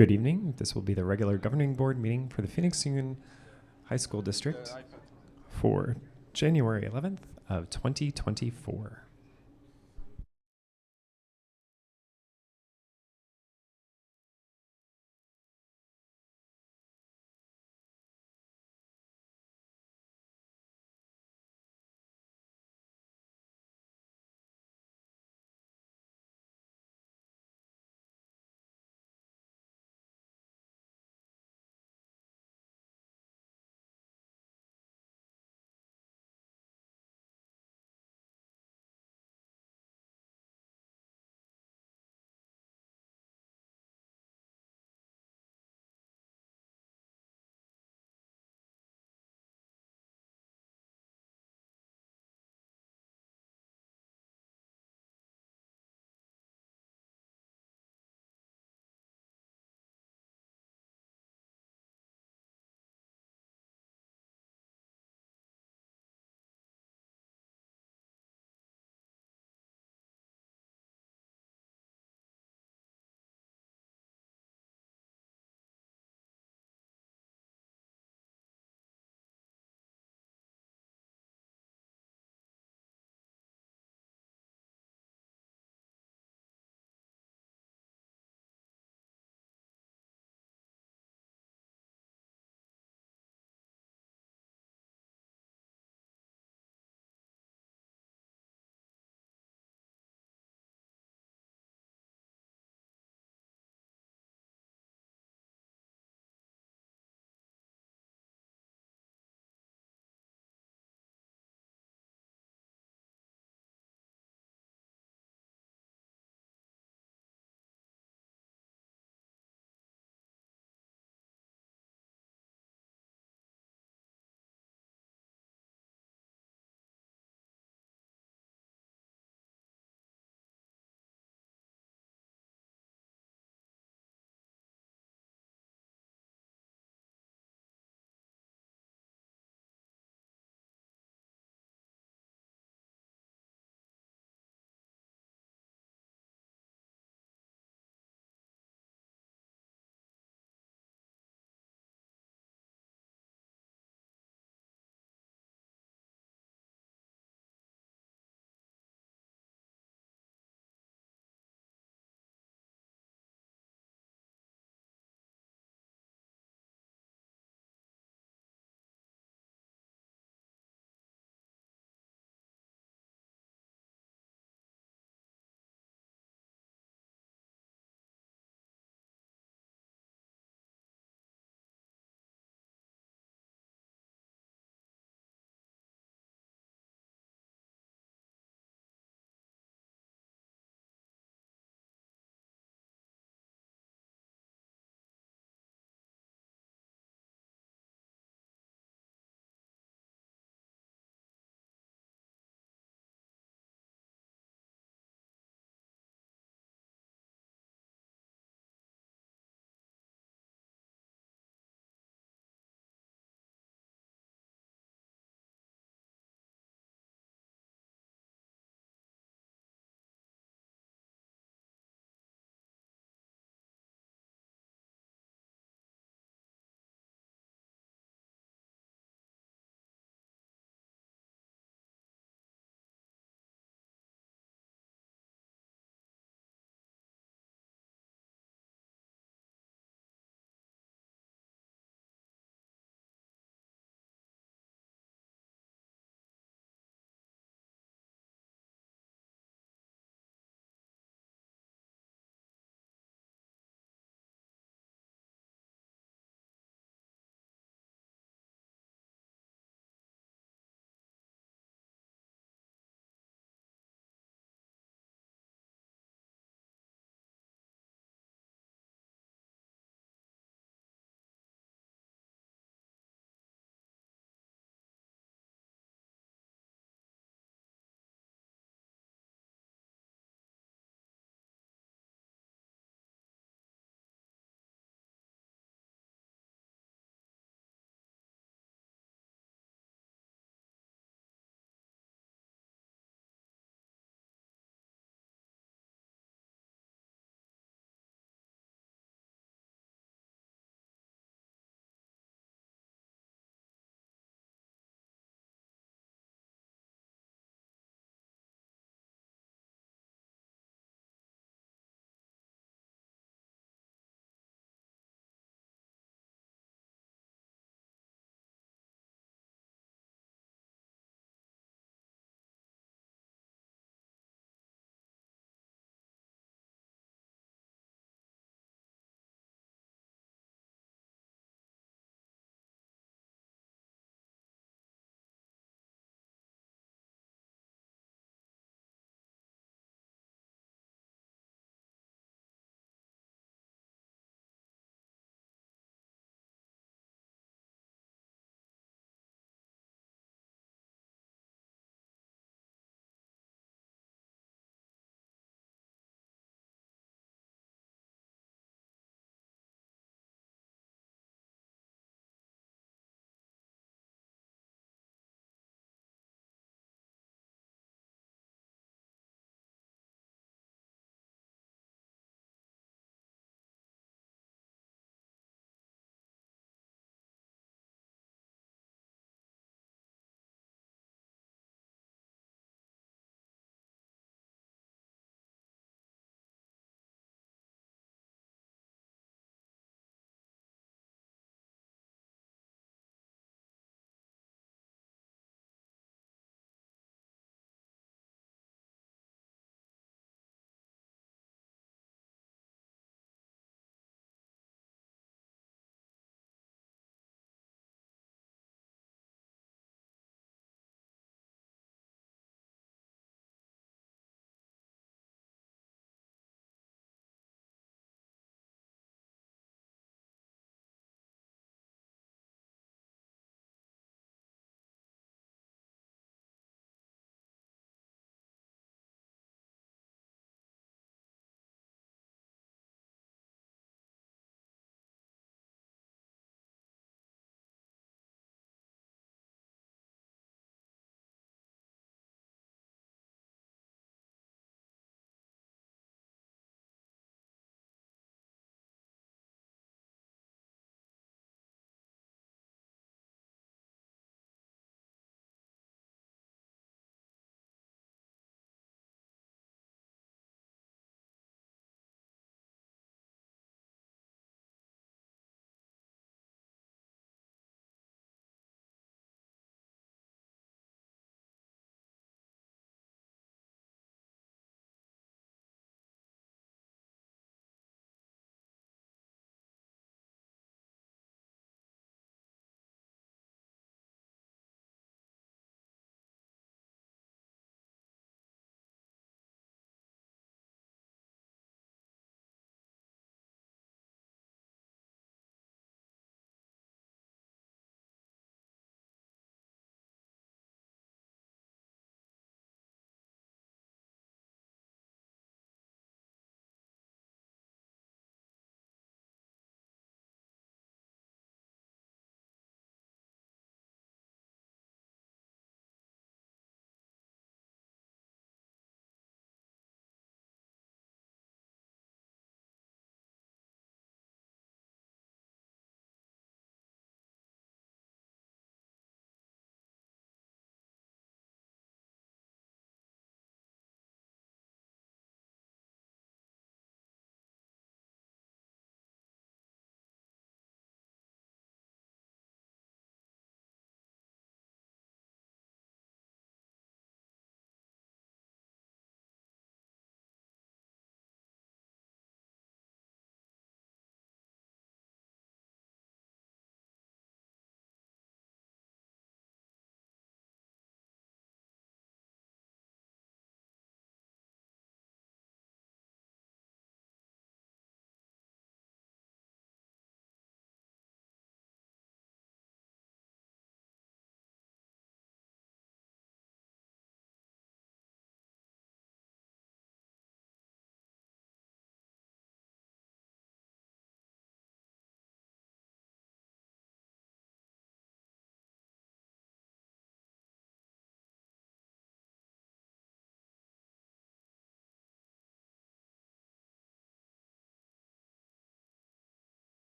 Good evening. This will be the regular governing board meeting for the Phoenix Union High School District for January 11th of 2024.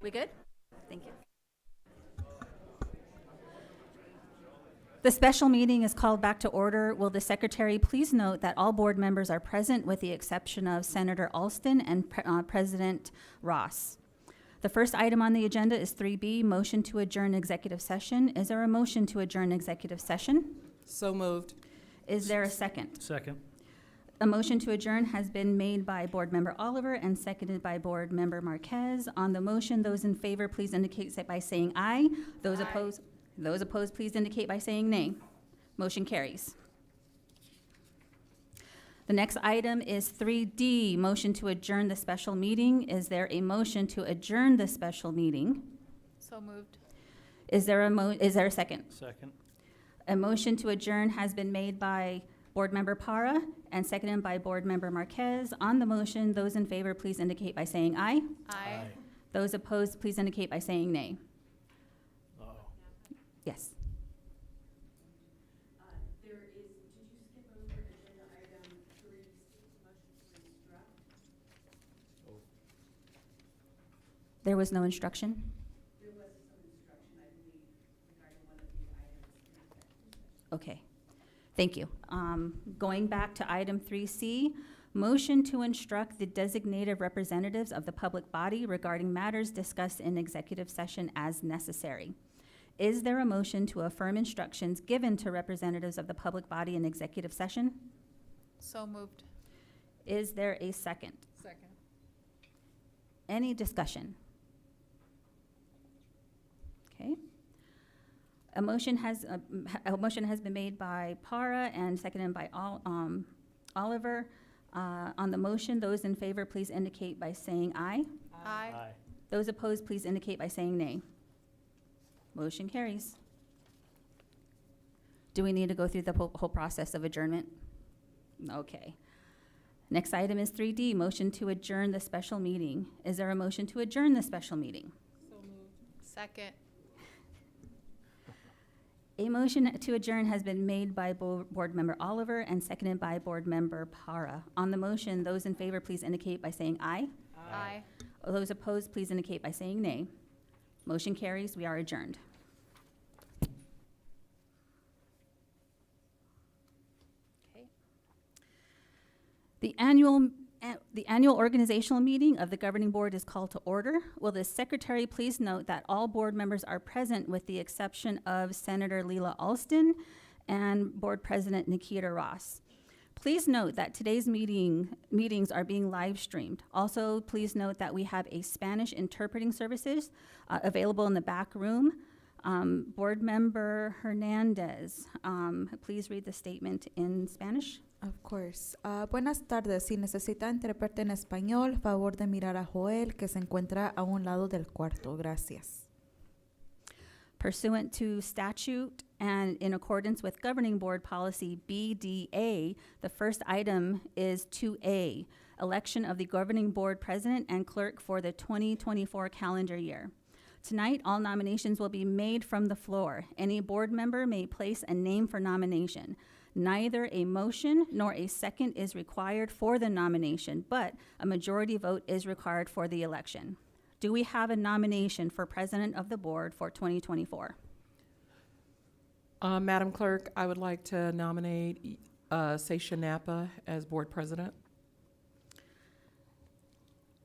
We good? Thank you. The special meeting is called back to order. Will the secretary please note that all board members are present with the exception of Senator Alston and President Ross. The first item on the agenda is 3B, motion to adjourn executive session. Is there a motion to adjourn executive session? So moved. Is there a second? Second. A motion to adjourn has been made by Board Member Oliver and seconded by Board Member Marquez. On the motion, those in favor, please indicate by saying aye. Those opposed, please indicate by saying nay. Motion carries. The next item is 3D, motion to adjourn the special meeting. Is there a motion to adjourn the special meeting? So moved. Is there a second? Second. A motion to adjourn has been made by Board Member Para and seconded by Board Member Marquez. On the motion, those in favor, please indicate by saying aye. Aye. Those opposed, please indicate by saying nay. Uh-oh. Yes. Did you skip over agenda item 3, motion to instruct? There was no instruction? There was some instruction, I believe, regarding one of these items in executive session. Okay, thank you. Going back to item 3C, motion to instruct the designated representatives of the public body regarding matters discussed in executive session as necessary. Is there a motion to affirm instructions given to representatives of the public body in executive session? So moved. Is there a second? Second. Any discussion? Okay. A motion has been made by Para and seconded by Oliver. On the motion, those in favor, please indicate by saying aye. Aye. Those opposed, please indicate by saying nay. Motion carries. Do we need to go through the whole process of adjournment? Okay. Next item is 3D, motion to adjourn the special meeting. Is there a motion to adjourn the special meeting? So moved. Second. A motion to adjourn has been made by Board Member Oliver and seconded by Board Member Para. On the motion, those in favor, please indicate by saying aye. Aye. Those opposed, please indicate by saying nay. Motion carries. We are adjourned. Okay. The annual organizational meeting of the governing board is called to order. Will the secretary please note that all board members are present with the exception of Senator Leila Alston and Board President Nikita Ross. Please note that today's meetings are being live streamed. Also, please note that we have a Spanish interpreting services available in the back room. Board Member Hernandez, please read the statement in Spanish. Of course. Buenas tardes. Si necesita intérprete en español, favor de mirar a Joel, que se encuentra a un lado del cuarto. Gracias. Pursuant to statute and in accordance with Governing Board Policy BDA, the first item is 2A, election of the Governing Board President and Clerk for the 2024 calendar year. Tonight, all nominations will be made from the floor. Any board member may place a name for nomination. Neither a motion nor a second is required for the nomination, but a majority vote is required for the election. Do we have a nomination for President of the Board for 2024? Madam Clerk, I would like to nominate Seisha Napa as Board President.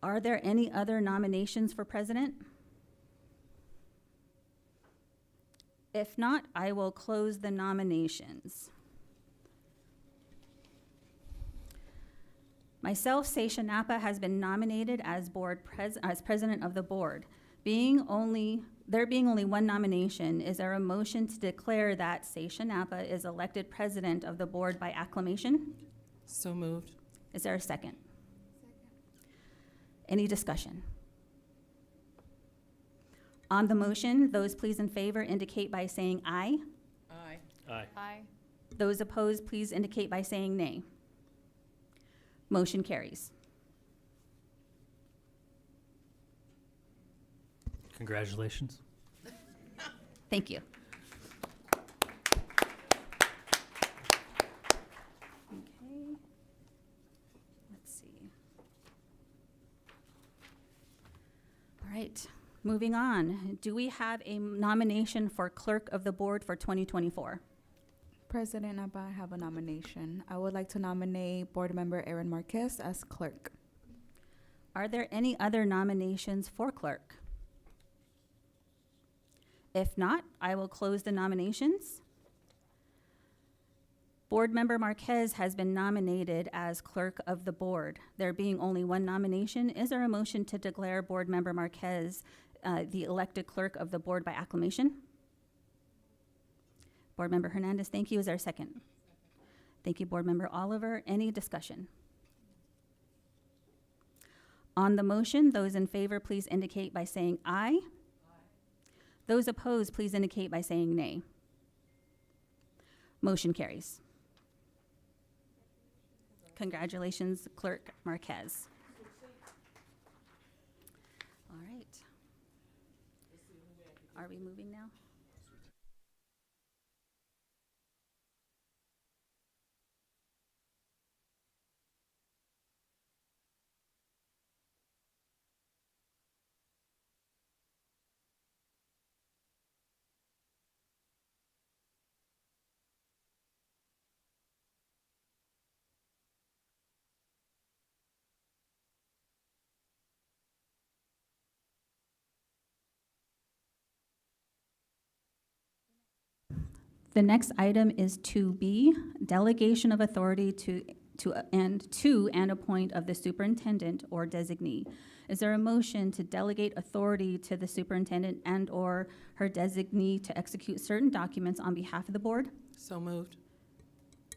Are there any other nominations for President? If not, I will close the nominations. Myself, Seisha Napa, has been nominated as President of the Board. There being only one nomination, is there a motion to declare that Seisha Napa is elected President of the Board by acclamation? So moved. Is there a second? Any discussion? On the motion, those please in favor indicate by saying aye. Aye. Aye. Aye. Those opposed, please indicate by saying nay. Motion carries. Congratulations. Thank you. Okay. Let's see. All right. Moving on, do we have a nomination for clerk of the board for 2024? President Napa, I have a nomination. I would like to nominate Board Member Aaron Marquez as clerk. Are there any other nominations for clerk? If not, I will close the nominations. Board Member Marquez has been nominated as clerk of the board. There being only one nomination, is there a motion to declare Board Member Marquez the elected clerk of the board by acclamation? Board Member Hernandez, thank you. Is there a second? Thank you, Board Member Oliver. Any discussion? On the motion, those in favor, please indicate by saying aye. Those opposed, please indicate by saying nay. Motion carries. Congratulations, Clerk Marquez. All right. Are we moving now? The next item is 2B, delegation of authority to and appoint of the superintendent or designee. Is there a motion to delegate authority to the superintendent and/or her designee to execute certain documents on behalf of the board? So moved.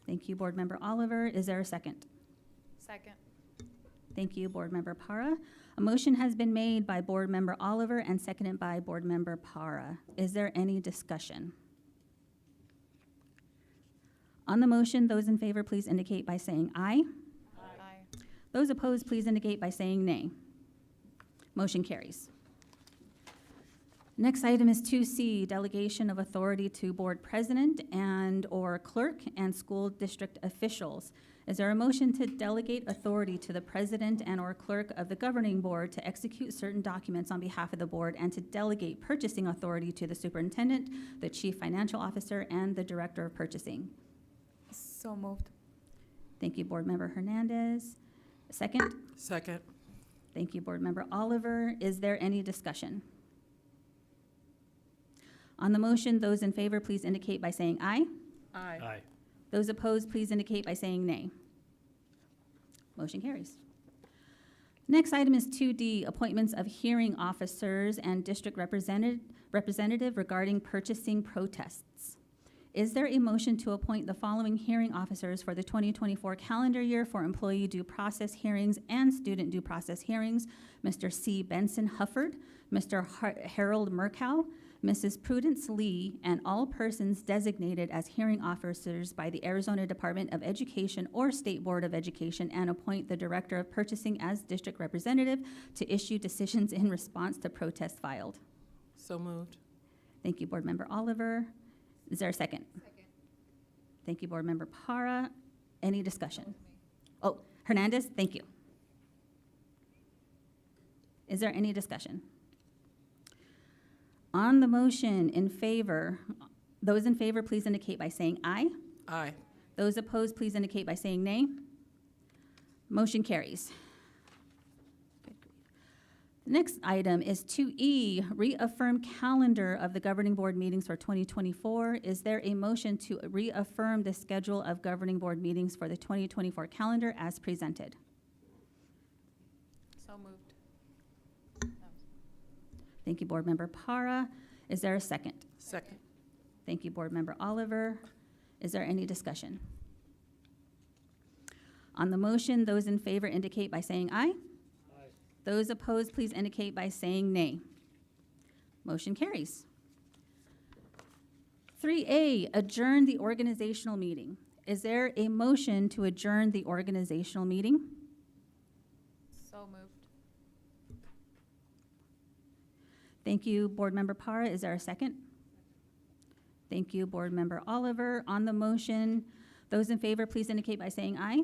Thank you, Board Member Oliver. Is there a second? Second. Thank you, Board Member Para. A motion has been made by Board Member Oliver and seconded by Board Member Para. Is there any discussion? On the motion, those in favor, please indicate by saying aye. Aye. Those opposed, please indicate by saying nay. Motion carries. Next item is 2C, delegation of authority to board president and/or clerk and school district officials. Is there a motion to delegate authority to the president and/or clerk of the governing board to execute certain documents on behalf of the board and to delegate purchasing authority to the superintendent, the chief financial officer, and the director of purchasing? So moved. Thank you, Board Member Hernandez. Second? Second. Thank you, Board Member Oliver. Is there any discussion? On the motion, those in favor, please indicate by saying aye. Aye. Aye. Those opposed, please indicate by saying nay. Motion carries. Next item is 2D, appointments of hearing officers and district representative regarding purchasing protests. Is there a motion to appoint the following hearing officers for the 2024 calendar year for employee due process hearings and student due process hearings? Mr. C. Benson Hufford, Mr. Harold Murkow, Mrs. Prudence Lee, and all persons designated as hearing officers by the Arizona Department of Education or State Board of Education, and appoint the Director of Purchasing as district representative to issue decisions in response to protests filed. So moved. Thank you, Board Member Oliver. Is there a second? Second. Thank you, Board Member Para. Any discussion? Oh, Hernandez, thank you. Is there any discussion? On the motion, in favor, those in favor, please indicate by saying aye. Aye. Those opposed, please indicate by saying nay. Motion carries. Good grief. The next item is 2E, reaffirm calendar of the governing board meetings for 2024. Is there a motion to reaffirm the schedule of governing board meetings for the 2024 calendar as presented? So moved. Thank you, Board Member Para. Is there a second? Second. Thank you, Board Member Oliver. Is there any discussion? On the motion, those in favor indicate by saying aye. Aye. Those opposed, please indicate by saying nay. Motion carries. 3A, adjourn the organizational meeting. Is there a motion to adjourn the organizational meeting? So moved. Thank you, Board Member Para. Is there a second? Thank you, Board Member Oliver. On the motion, those in favor, please indicate by saying aye. Aye.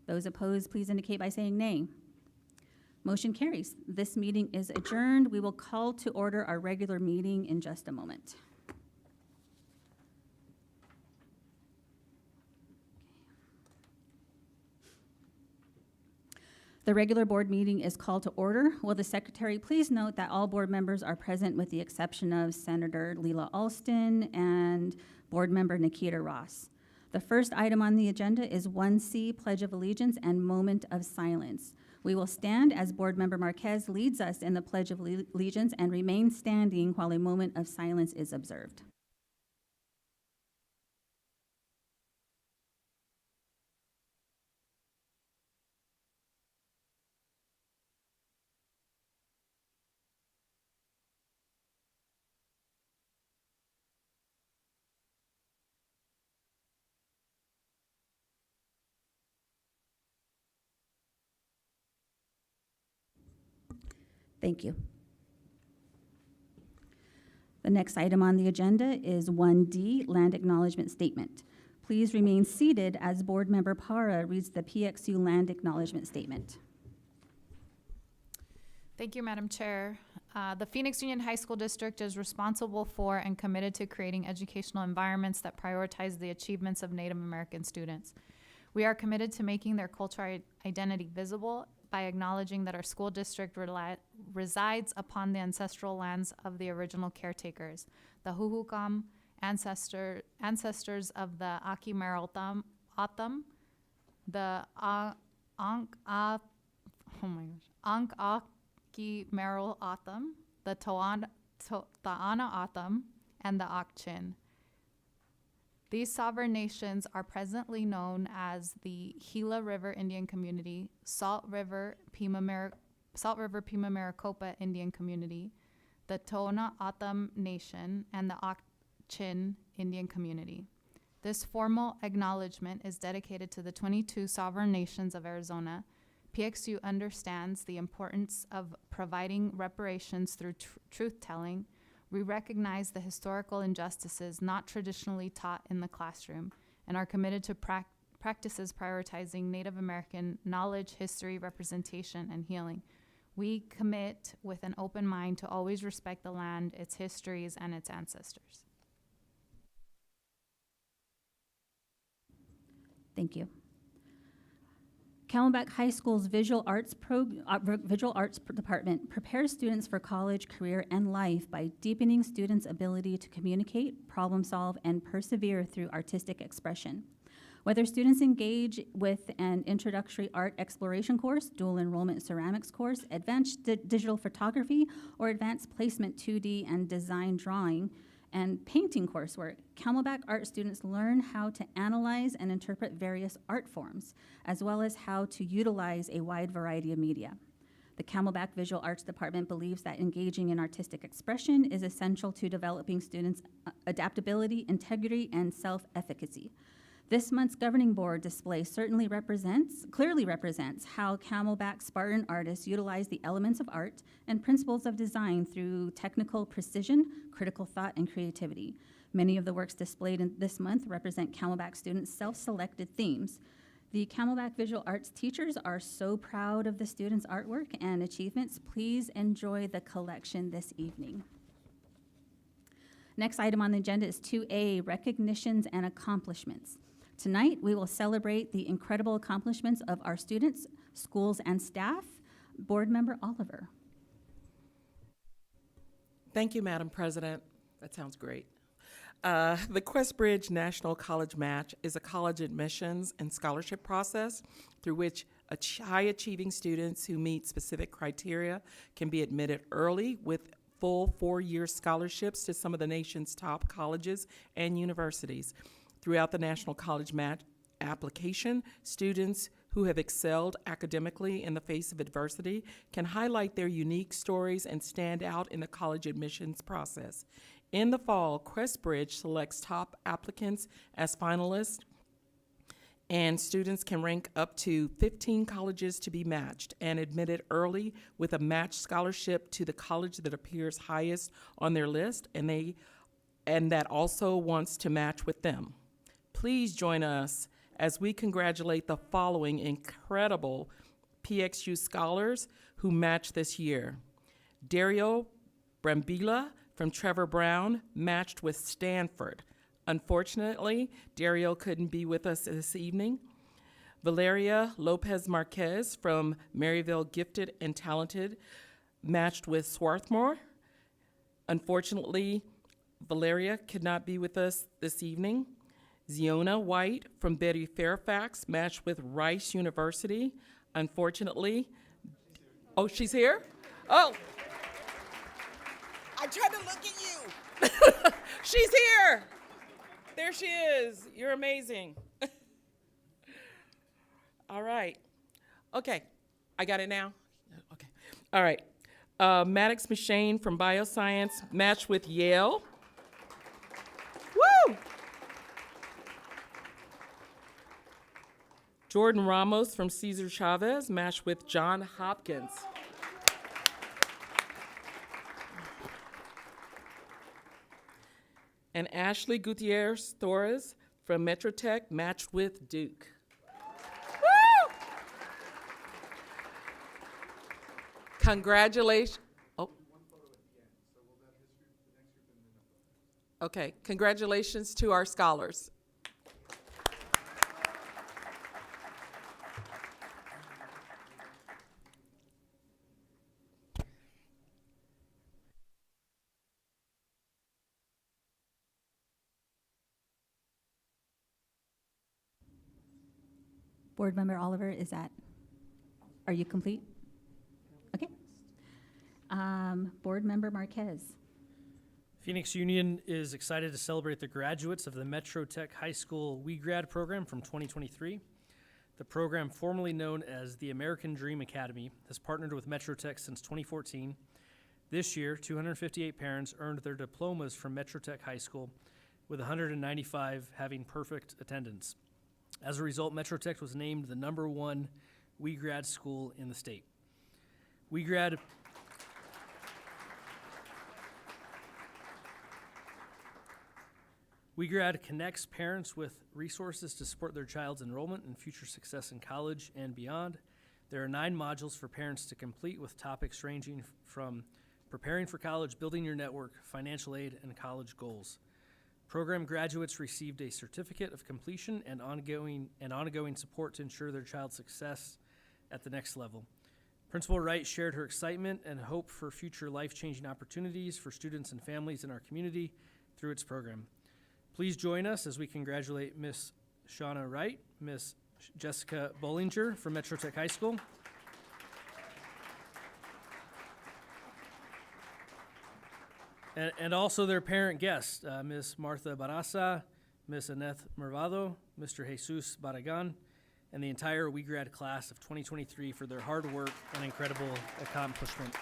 Those opposed, please indicate by saying nay. Motion carries. This meeting is adjourned. We will call to order our regular meeting in just a moment. The regular board meeting is called to order. Will the secretary please note that all board members are present with the exception of Senator Leila Alston and board member Nikita Ross. The first item on the agenda is 1C, Pledge of Allegiance and Moment of Silence. We will stand as board member Marquez leads us in the Pledge of Allegiance and remain standing while a moment of silence is observed. Thank you. The next item on the agenda is 1D, Land Acknowledgement Statement. Please remain seated as Board Member Para reads the PXU Land Acknowledgement Statement. Thank you, Madam Chair. The Phoenix Union High School District is responsible for and committed to creating educational environments that prioritize the achievements of Native American students. We are committed to making their cultural identity visible by acknowledging that our school district resides upon the ancestral lands of the original caretakers, the Huhukam ancestors of the Aki Meraltam, the Ankh-Aki Meral Atham, the Ta'ana Atham, and the Akchin. These sovereign nations are presently known as the Gila River Indian Community, Salt River Pima Maricopa Indian Community, the Tohono O'odham Nation, and the Akchin Indian Community. This formal acknowledgement is dedicated to the 22 sovereign nations of Arizona. PXU understands the importance of providing reparations through truth-telling. We recognize the historical injustices not traditionally taught in the classroom and are committed to practices prioritizing Native American knowledge, history, representation, and healing. We commit with an open mind to always respect the land, its histories, and its ancestors. Thank you. Camelback High School's Visual Arts Department prepares students for college, career, and life by deepening students' ability to communicate, problem solve, and persevere through artistic expression. Whether students engage with an introductory art exploration course, dual enrollment ceramics course, advanced digital photography, or advanced placement 2D and design drawing, and painting coursework, Camelback art students learn how to analyze and interpret various art forms, as well as how to utilize a wide variety of media. The Camelback Visual Arts Department believes that engaging in artistic expression is essential to developing students' adaptability, integrity, and self-efficacy. This month's governing board display clearly represents how Camelback Spartan artists utilize the elements of art and principles of design through technical precision, critical thought, and creativity. Many of the works displayed this month represent Camelback students' self-selected themes. The Camelback Visual Arts teachers are so proud of the students' artwork and achievements. Please enjoy the collection this evening. Next item on the agenda is 2A, recognitions and accomplishments. Tonight, we will celebrate the incredible accomplishments of our students, schools, and staff. Board Member Oliver. Thank you, Madam President. That sounds great. The Questbridge National College Match is a college admissions and scholarship process through which high-achieving students who meet specific criteria can be admitted early with full 4-year scholarships to some of the nation's top colleges and universities. Throughout the National College Match application, students who have excelled academically in the face of adversity can highlight their unique stories and stand out in the college admissions process. In the fall, Questbridge selects top applicants as finalists, and students can rank up to 15 colleges to be matched and admitted early with a match scholarship to the college that appears highest on their list and that also wants to match with them. Please join us as we congratulate the following incredible PXU scholars who matched this year. Dario Brambilla from Trevor Brown matched with Stanford. Unfortunately, Dario couldn't be with us this evening. Valeria Lopez Marquez from Maryville Gifted and Talented matched with Swarthmore. Unfortunately, Valeria could not be with us this evening. Ziona White from Betty Fairfax matched with Rice University. Unfortunately, oh, she's here? Oh. I tried to look at you. She's here. There she is. You're amazing. All right. Okay. I got it now? Okay. All right. Maddox Machine from Bioscience matched with Yale. Woo! Jordan Ramos from Cesar Chavez matched with John Hopkins. And Ashley Gutierrez Torres from Metro Tech matched with Duke. Woo! Congratulations. Oh. Okay, congratulations to our scholars. Board Member Oliver, are you complete? Okay. Board Member Marquez. Phoenix Union is excited to celebrate the graduates of the Metro Tech High School WeGrad program from 2023. The program, formerly known as the American Dream Academy, has partnered with Metro Tech since 2014. This year, 258 parents earned their diplomas from Metro Tech High School, with 195 having perfect attendance. As a result, Metro Tech was named the #1 WeGrad school in the state. WeGrad connects parents with resources to support their child's enrollment and future success in college and beyond. There are 9 modules for parents to complete, with topics ranging from preparing for college, building your network, financial aid, and college goals. Program graduates received a certificate of completion and ongoing support to ensure their child's success at the next level. Principal Wright shared her excitement and hope for future life-changing opportunities for students and families in our community through its program. Please join us as we congratulate Miss Shauna Wright, Miss Jessica Bollinger from Metro Tech High School, and also their parent guests, Miss Martha Barasa, Miss Annette Mervado, Mr. Jesus Barragan, and the entire WeGrad class of 2023 for their hard work and incredible accomplishment.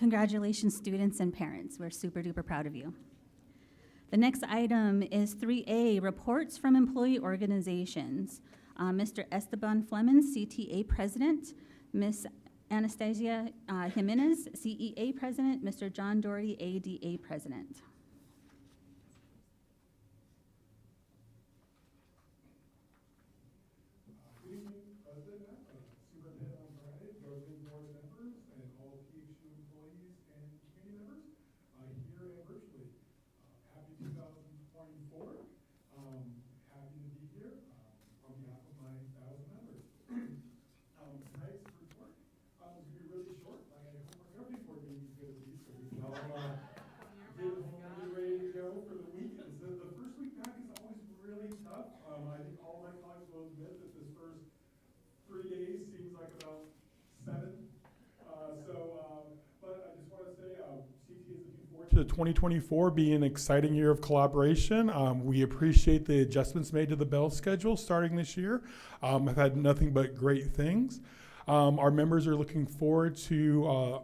Congratulations, students and parents. We're super duper proud of you. The next item is 3A, reports from employee organizations. Mr. Esteban Fleming, CTA President, Ms. Anastasia Jimenez, CEA President, Mr. John Doherty, ADA President. Good evening, President, Superintendent Andrade, governing board members, and all PXU employees and community members, here and virtually. Happy 2024. Happy to be here on behalf of my 1,000 members. Tonight's report is going to be really short, like I hope our governing board meeting is going to be, so we can all get home and be ready to go for the weekend. So the first week back is always really tough. I think all my colleagues will admit that this first 3 days seems like about 7. But I just want to say CT is looking forward to 2024 being an exciting year of collaboration. We appreciate the adjustments made to the bell schedule starting this year. I've had nothing but great things. Our members are looking forward to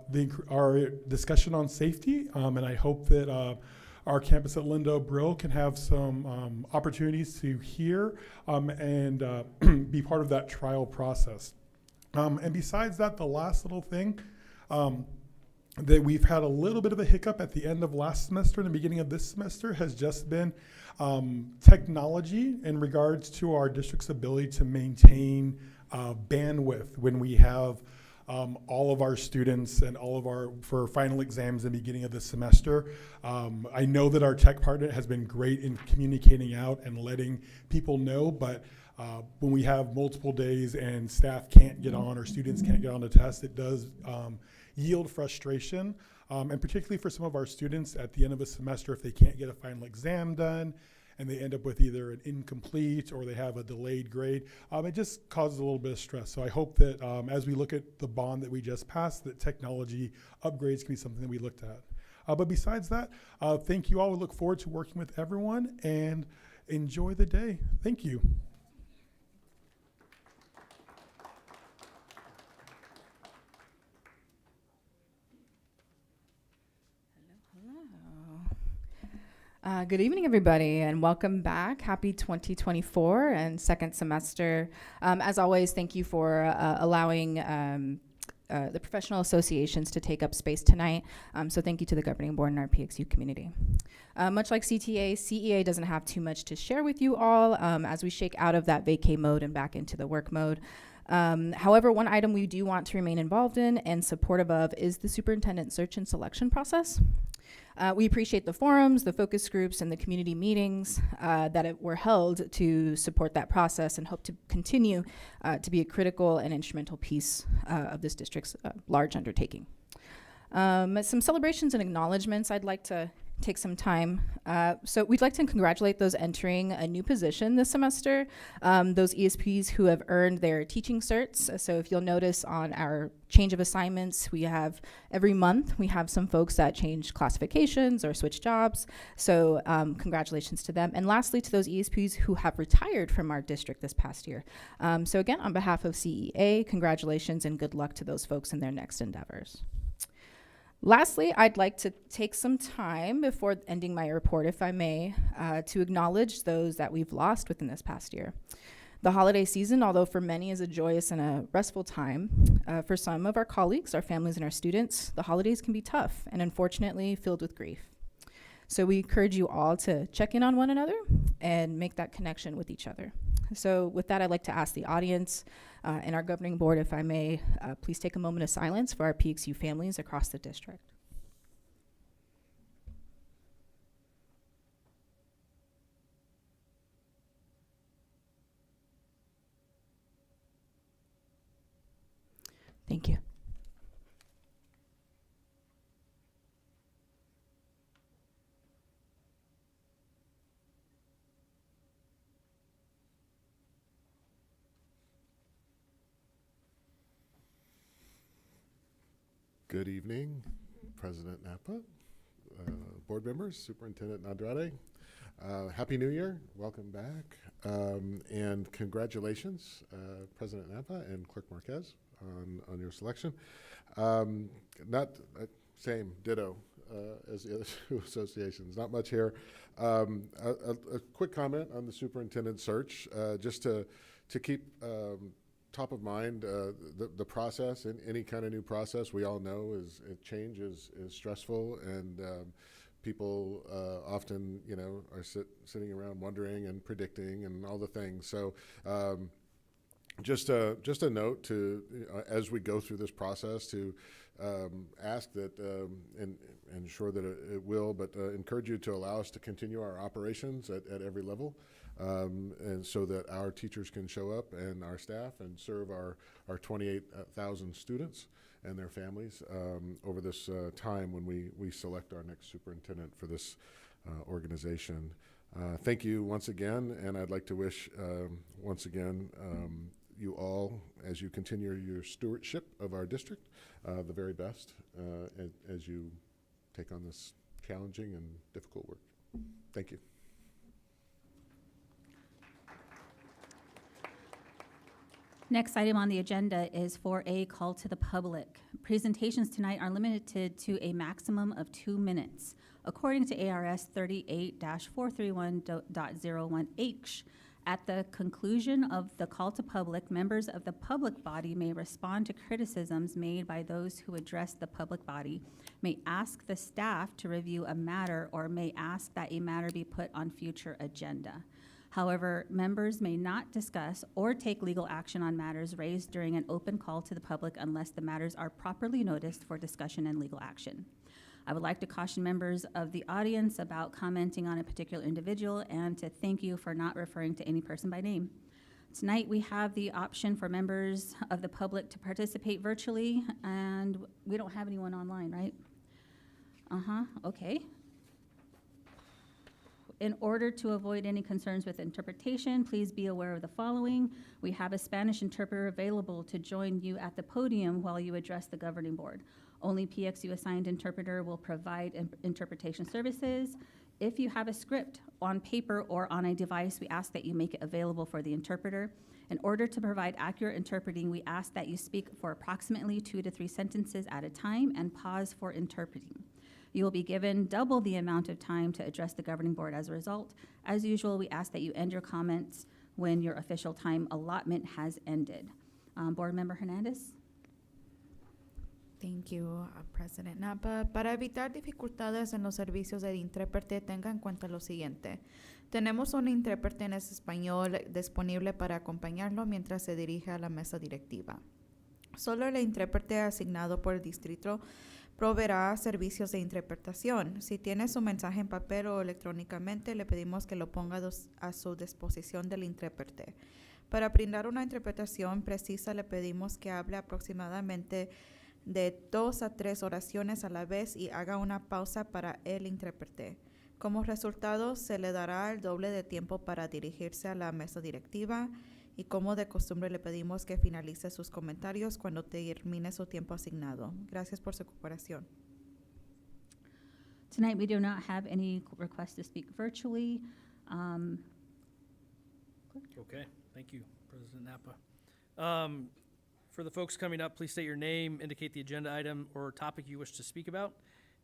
our discussion on safety, and I hope that our campus at Lindo Brill can have some opportunities to hear and be part of that trial process. And besides that, the last little thing, that we've had a little bit of a hiccup at the end of last semester and the beginning of this semester has just been technology in regards to our district's ability to maintain bandwidth when we have all of our students and all of our for final exams in the beginning of the semester. I know that our tech partner has been great in communicating out and letting people know, but when we have multiple days and staff can't get on or students can't get on the test, it does yield frustration, and particularly for some of our students at the end of a semester, if they can't get a final exam done and they end up with either an incomplete or they have a delayed grade, it just causes a little bit of stress. So I hope that as we look at the bond that we just passed, that technology upgrades can be something that we looked at. But besides that, thank you all. We look forward to working with everyone and enjoy the day. Thank you. Good evening, everybody, and welcome back. Happy 2024 and second semester. As always, thank you for allowing the professional associations to take up space tonight. So thank you to the governing board and our PXU community. Much like CTA, CEA doesn't have too much to share with you all as we shake out of that vacay mode and back into the work mode. However, one item we do want to remain involved in and supportive of is the superintendent search and selection process. We appreciate the forums, the focus groups, and the community meetings that were held to support that process and hope to continue to be a critical and instrumental piece of this district's large undertaking. Some celebrations and acknowledgements I'd like to take some time. So we'd like to congratulate those entering a new position this semester, those ESPs who have earned their teaching certs. So if you'll notice on our change of assignments, we have every month, we have some folks that change classifications or switch jobs. So congratulations to them. And lastly, to those ESPs who have retired from our district this past year. So again, on behalf of CEA, congratulations and good luck to those folks in their next endeavors. Lastly, I'd like to take some time before ending my report, if I may, to acknowledge those that we've lost within this past year. The holiday season, although for many is a joyous and a restful time, for some of our colleagues, our families, and our students, the holidays can be tough and unfortunately filled with grief. So we encourage you all to check in on one another and make that connection with each other. So with that, I'd like to ask the audience and our governing board, if I may, please take a moment of silence for our PXU families across the district. Thank you. Good evening, President Napa, board members, Superintendent Andrade. Happy New Year, welcome back, and congratulations, President Napa and Clerk Marquez on your selection. Same, ditto, as the other two associations. Not much here. A quick comment on the superintendent search, just to keep top of mind the process. And any kind of new process, we all know change is stressful, and people often, are sitting around wondering and predicting and all the things. So just a note to, as we go through this process, to ask that, and ensure that it will, but encourage you to allow us to continue our operations at every level, and so that our teachers can show up and our staff and serve our 28,000 students and their families over this time when we select our next superintendent for this organization. Thank you once again, and I'd like to wish once again you all, as you continue your stewardship of our district, the very best as you take on this challenging and difficult work. Thank you. Next item on the agenda is 4A, call to the public. Presentations tonight are limited to a maximum of 2 minutes. According to ARS 38-431.01H, at the conclusion of the call to public, members of the public body may respond to criticisms made by those who address the public body, may ask the staff to review a matter, or may ask that a matter be put on future agenda. However, members may not discuss or take legal action on matters raised during an open call to the public unless the matters are properly noticed for discussion and legal action. I would like to caution members of the audience about commenting on a particular individual and to thank you for not referring to any person by name. Tonight, we have the option for members of the public to participate virtually, and we don't have anyone online, right? Okay. In order to avoid any concerns with interpretation, please be aware of the following. We have a Spanish interpreter available to join you at the podium while you address the governing board. Only PXU assigned interpreter will provide interpretation services. If you have a script on paper or on a device, we ask that you make it available for the interpreter. In order to provide accurate interpreting, we ask that you speak for approximately 2 to 3 sentences at a time and pause for interpreting. You will be given double the amount of time to address the governing board as a result. As usual, we ask that you end your comments when your official time allotment has ended. Board Member Hernandez? Thank you, President Napa. Para evitar dificultades en los servicios de intérprete, tenga en cuenta lo siguiente. Tenemos un intérprete en español disponible para acompañarlo mientras se dirige a la mesa directiva. Solo el intérprete asignado por el distrito proveerá servicios de interpretación. Si tiene su mensaje en papel o electrónicamente, le pedimos que lo ponga a su disposición del intérprete. Para brindar una interpretación precisa, le pedimos que hable aproximadamente de 2 a 3 oraciones a la vez y haga una pausa para el intérprete. Como resultado, se le dará el doble de tiempo para dirigirse a la mesa directiva, y como de costumbre le pedimos que finalice sus comentarios cuando termine su tiempo asignado. Gracias por su cooperación. Tonight, we do not have any requests to speak virtually. Okay, thank you, President Napa. For the folks coming up, please state your name, indicate the agenda item or topic you wish to speak about,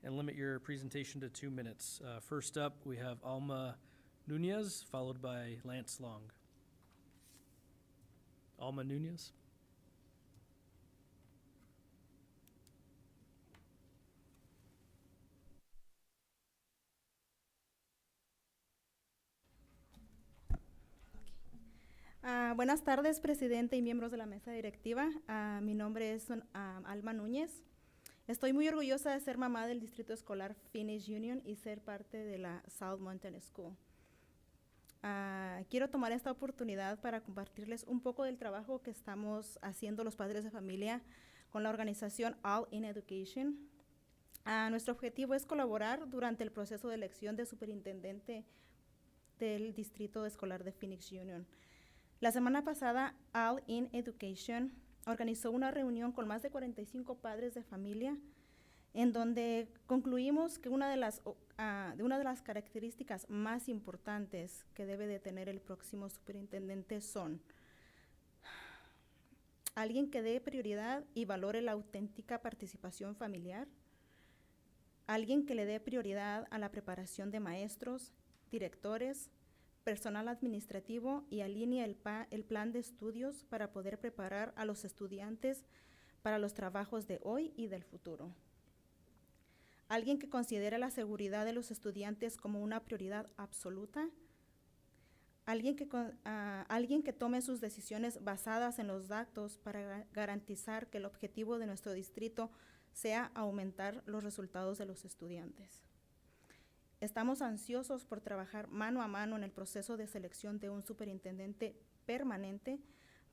and limit your presentation to 2 minutes. First up, we have Alma Nunez, followed by Lance Long. Alma Nunez. Buenas tardes, presidente y miembros de la mesa directiva. Mi nombre es Alma Núñez. Estoy muy orgullosa de ser mamá del distrito escolar Phoenix Union y ser parte de la South Mountain School. Quiero tomar esta oportunidad para compartirles un poco del trabajo que estamos haciendo los padres de familia con la organización All in Education. Nuestro objetivo es colaborar durante el proceso de elección de superintendente del distrito escolar de Phoenix Union. La semana pasada, All in Education organizó una reunión con más de 45 padres de familia, en donde concluimos que una de las características más importantes que debe de tener el próximo superintendente son alguien que dé prioridad y valore la auténtica participación familiar, alguien que le dé prioridad a la preparación de maestros, directores, personal administrativo y alinee el plan de estudios para poder preparar a los estudiantes para los trabajos de hoy y del futuro. Alguien que considere la seguridad de los estudiantes como una prioridad absoluta. Alguien que tome sus decisiones basadas en los datos para garantizar que el objetivo de nuestro distrito sea aumentar los resultados de los estudiantes. Estamos ansiosos por trabajar mano a mano en el proceso de selección de un superintendente permanente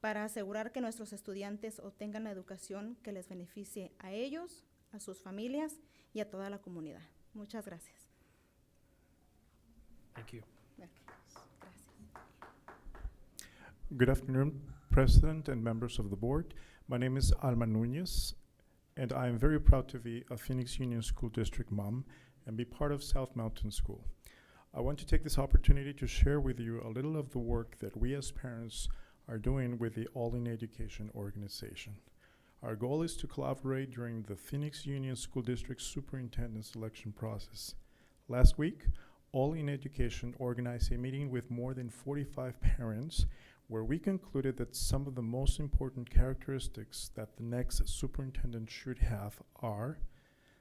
para asegurar que nuestros estudiantes obtengan la educación que les beneficie a ellos, a sus familias y a toda la comunidad. Muchas gracias. Thank you. Good afternoon, President and members of the board. My name is Alma Nunez, and I am very proud to be a Phoenix Union School District mom and be part of South Mountain School. I want to take this opportunity to share with you a little of the work that we as parents are doing with the All in Education organization. Our goal is to collaborate during the Phoenix Union School District Superintendent selection process. Last week, All in Education organized a meeting with more than 45 parents where we concluded that some of the most important characteristics that the next superintendent should have are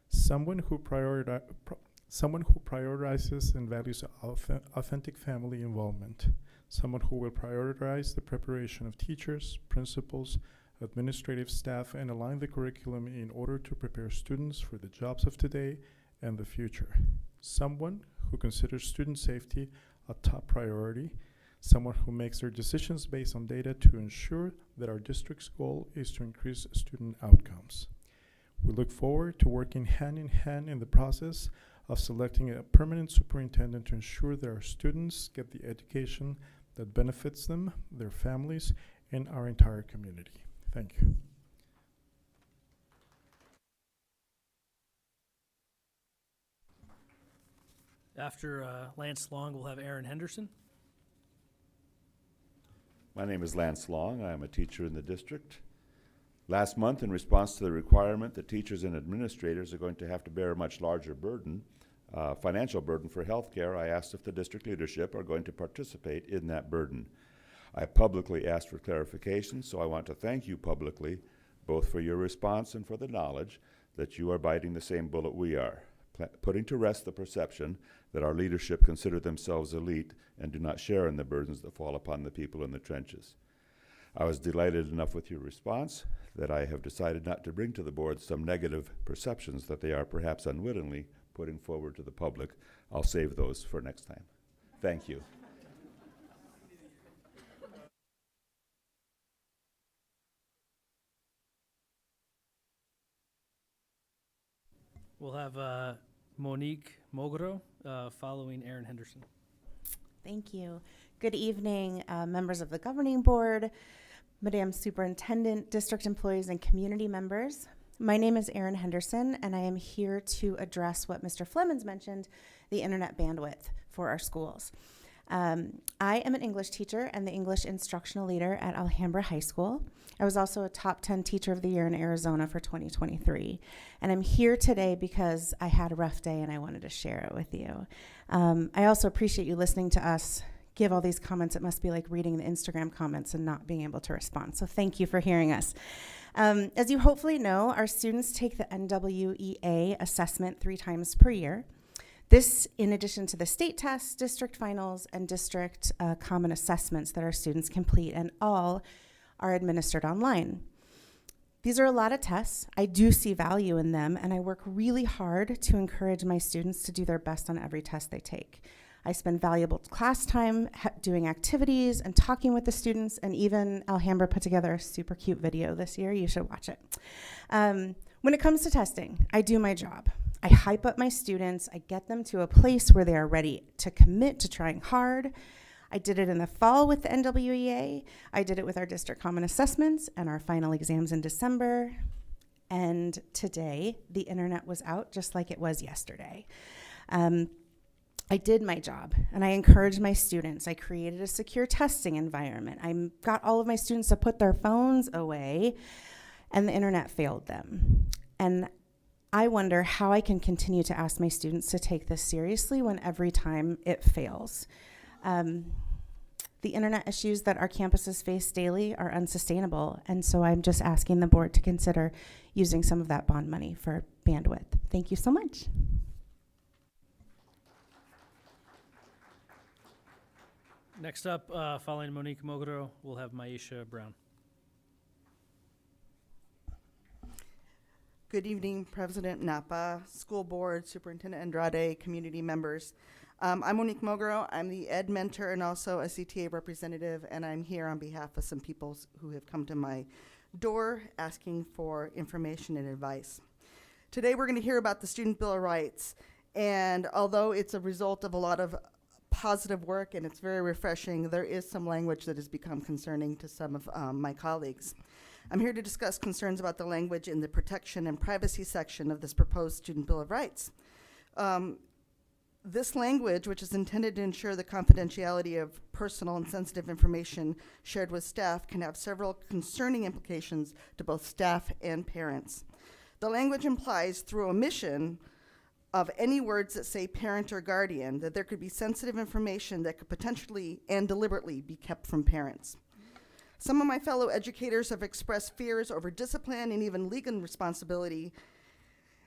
someone who prioritizes and values authentic family involvement, someone who will prioritize the preparation of teachers, principals, administrative staff, and align the curriculum in order to prepare students for the jobs of today and the future, someone who considers student safety a top priority, someone who makes their decisions based on data to ensure that our district's goal is to increase student outcomes. We look forward to working hand in hand in the process of selecting a permanent superintendent to ensure that our students get the education that benefits them, their families, and our entire community. Thank you. After Lance Long, we'll have Aaron Henderson. My name is Lance Long. I am a teacher in the district. Last month, in response to the requirement that teachers and administrators are going to have to bear a much larger burden, financial burden for healthcare, I asked if the district leadership are going to participate in that burden. I publicly asked for clarification, so I want to thank you publicly, both for your response and for the knowledge that you are biting the same bullet we are, putting to rest the perception that our leadership consider themselves elite and do not share in the burdens that fall upon the people in the trenches. I was delighted enough with your response that I have decided not to bring to the board some negative perceptions that they are perhaps unwittingly putting forward to the public. I'll save those for next time. Thank you. We'll have Monique Mogro following Aaron Henderson. Thank you. Good evening, members of the governing board, Madam Superintendent, district employees, and community members. My name is Erin Henderson, and I am here to address what Mr. Flemons mentioned, the internet bandwidth for our schools. I am an English teacher and the English instructional leader at Alhambra High School. I was also a top 10 teacher of the year in Arizona for 2023. And I'm here today because I had a rough day and I wanted to share it with you. I also appreciate you listening to us give all these comments. It must be like reading the Instagram comments and not being able to respond. So thank you for hearing us. As you hopefully know, our students take the NWEA assessment 3 times per year. This, in addition to the state tests, district finals, and district common assessments that our students complete, and all are administered online. These are a lot of tests. I do see value in them, and I work really hard to encourage my students to do their best on every test they take. I spend valuable class time doing activities and talking with the students, and even Alhambra put together a super cute video this year. You should watch it. When it comes to testing, I do my job. I hype up my students. I get them to a place where they are ready to commit to trying hard. I did it in the fall with the NWEA. I did it with our district common assessments and our final exams in December. And today, the internet was out just like it was yesterday. I did my job, and I encouraged my students. I created a secure testing environment. I got all of my students to put their phones away, and the internet failed them. And I wonder how I can continue to ask my students to take this seriously when every time it fails. The internet issues that our campuses face daily are unsustainable, and so I'm just asking the board to consider using some of that bond money for bandwidth. Thank you so much. Next up, following Monique Mogro, we'll have Maisha Brown. Good evening, President Napa, School Board, Superintendent Andrade, community members. I'm Monique Mogro. I'm the ed mentor and also a CTA representative, and I'm here on behalf of some people who have come to my door asking for information and advice. Today we're going to hear about the Student Bill of Rights, and although it's a result of a lot of positive work and it's very refreshing, there is some language that has become concerning to some of my colleagues. I'm here to discuss concerns about the language in the protection and privacy section of this proposed Student Bill of Rights. This language, which is intended to ensure the confidentiality of personal and sensitive information shared with staff, can have several concerning implications to both staff and parents. The language implies, through omission of any words that say parent or guardian, that there could be sensitive information that could potentially and deliberately be kept from parents. Some of my fellow educators have expressed fears over discipline and even legal responsibility,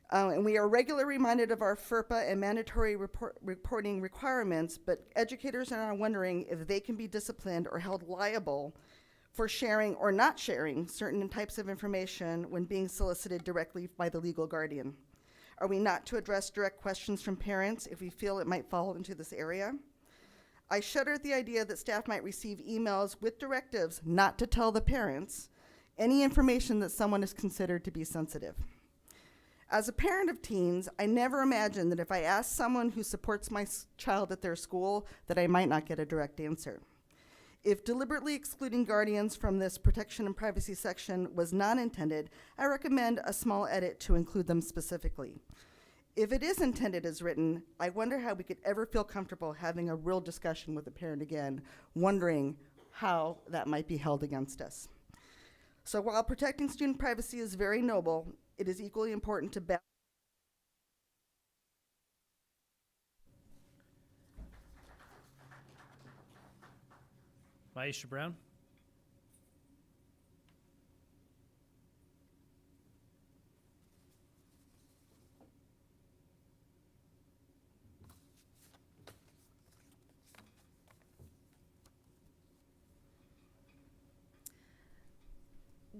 and we are regularly reminded of our FERPA and mandatory reporting requirements, but educators are now wondering if they can be disciplined or held liable for sharing or not sharing certain types of information when being solicited directly by the legal guardian. Are we not to address direct questions from parents if we feel it might fall into this area? I shudder at the idea that staff might receive emails with directives not to tell the parents any information that someone is considered to be sensitive. As a parent of teens, I never imagined that if I asked someone who supports my child at their school that I might not get a direct answer. If deliberately excluding guardians from this protection and privacy section was not intended, I recommend a small edit to include them specifically. If it is intended as written, I wonder how we could ever feel comfortable having a real discussion with a parent again, wondering how that might be held against us. So while protecting student privacy is very noble, it is equally important to balance. Maisha Brown.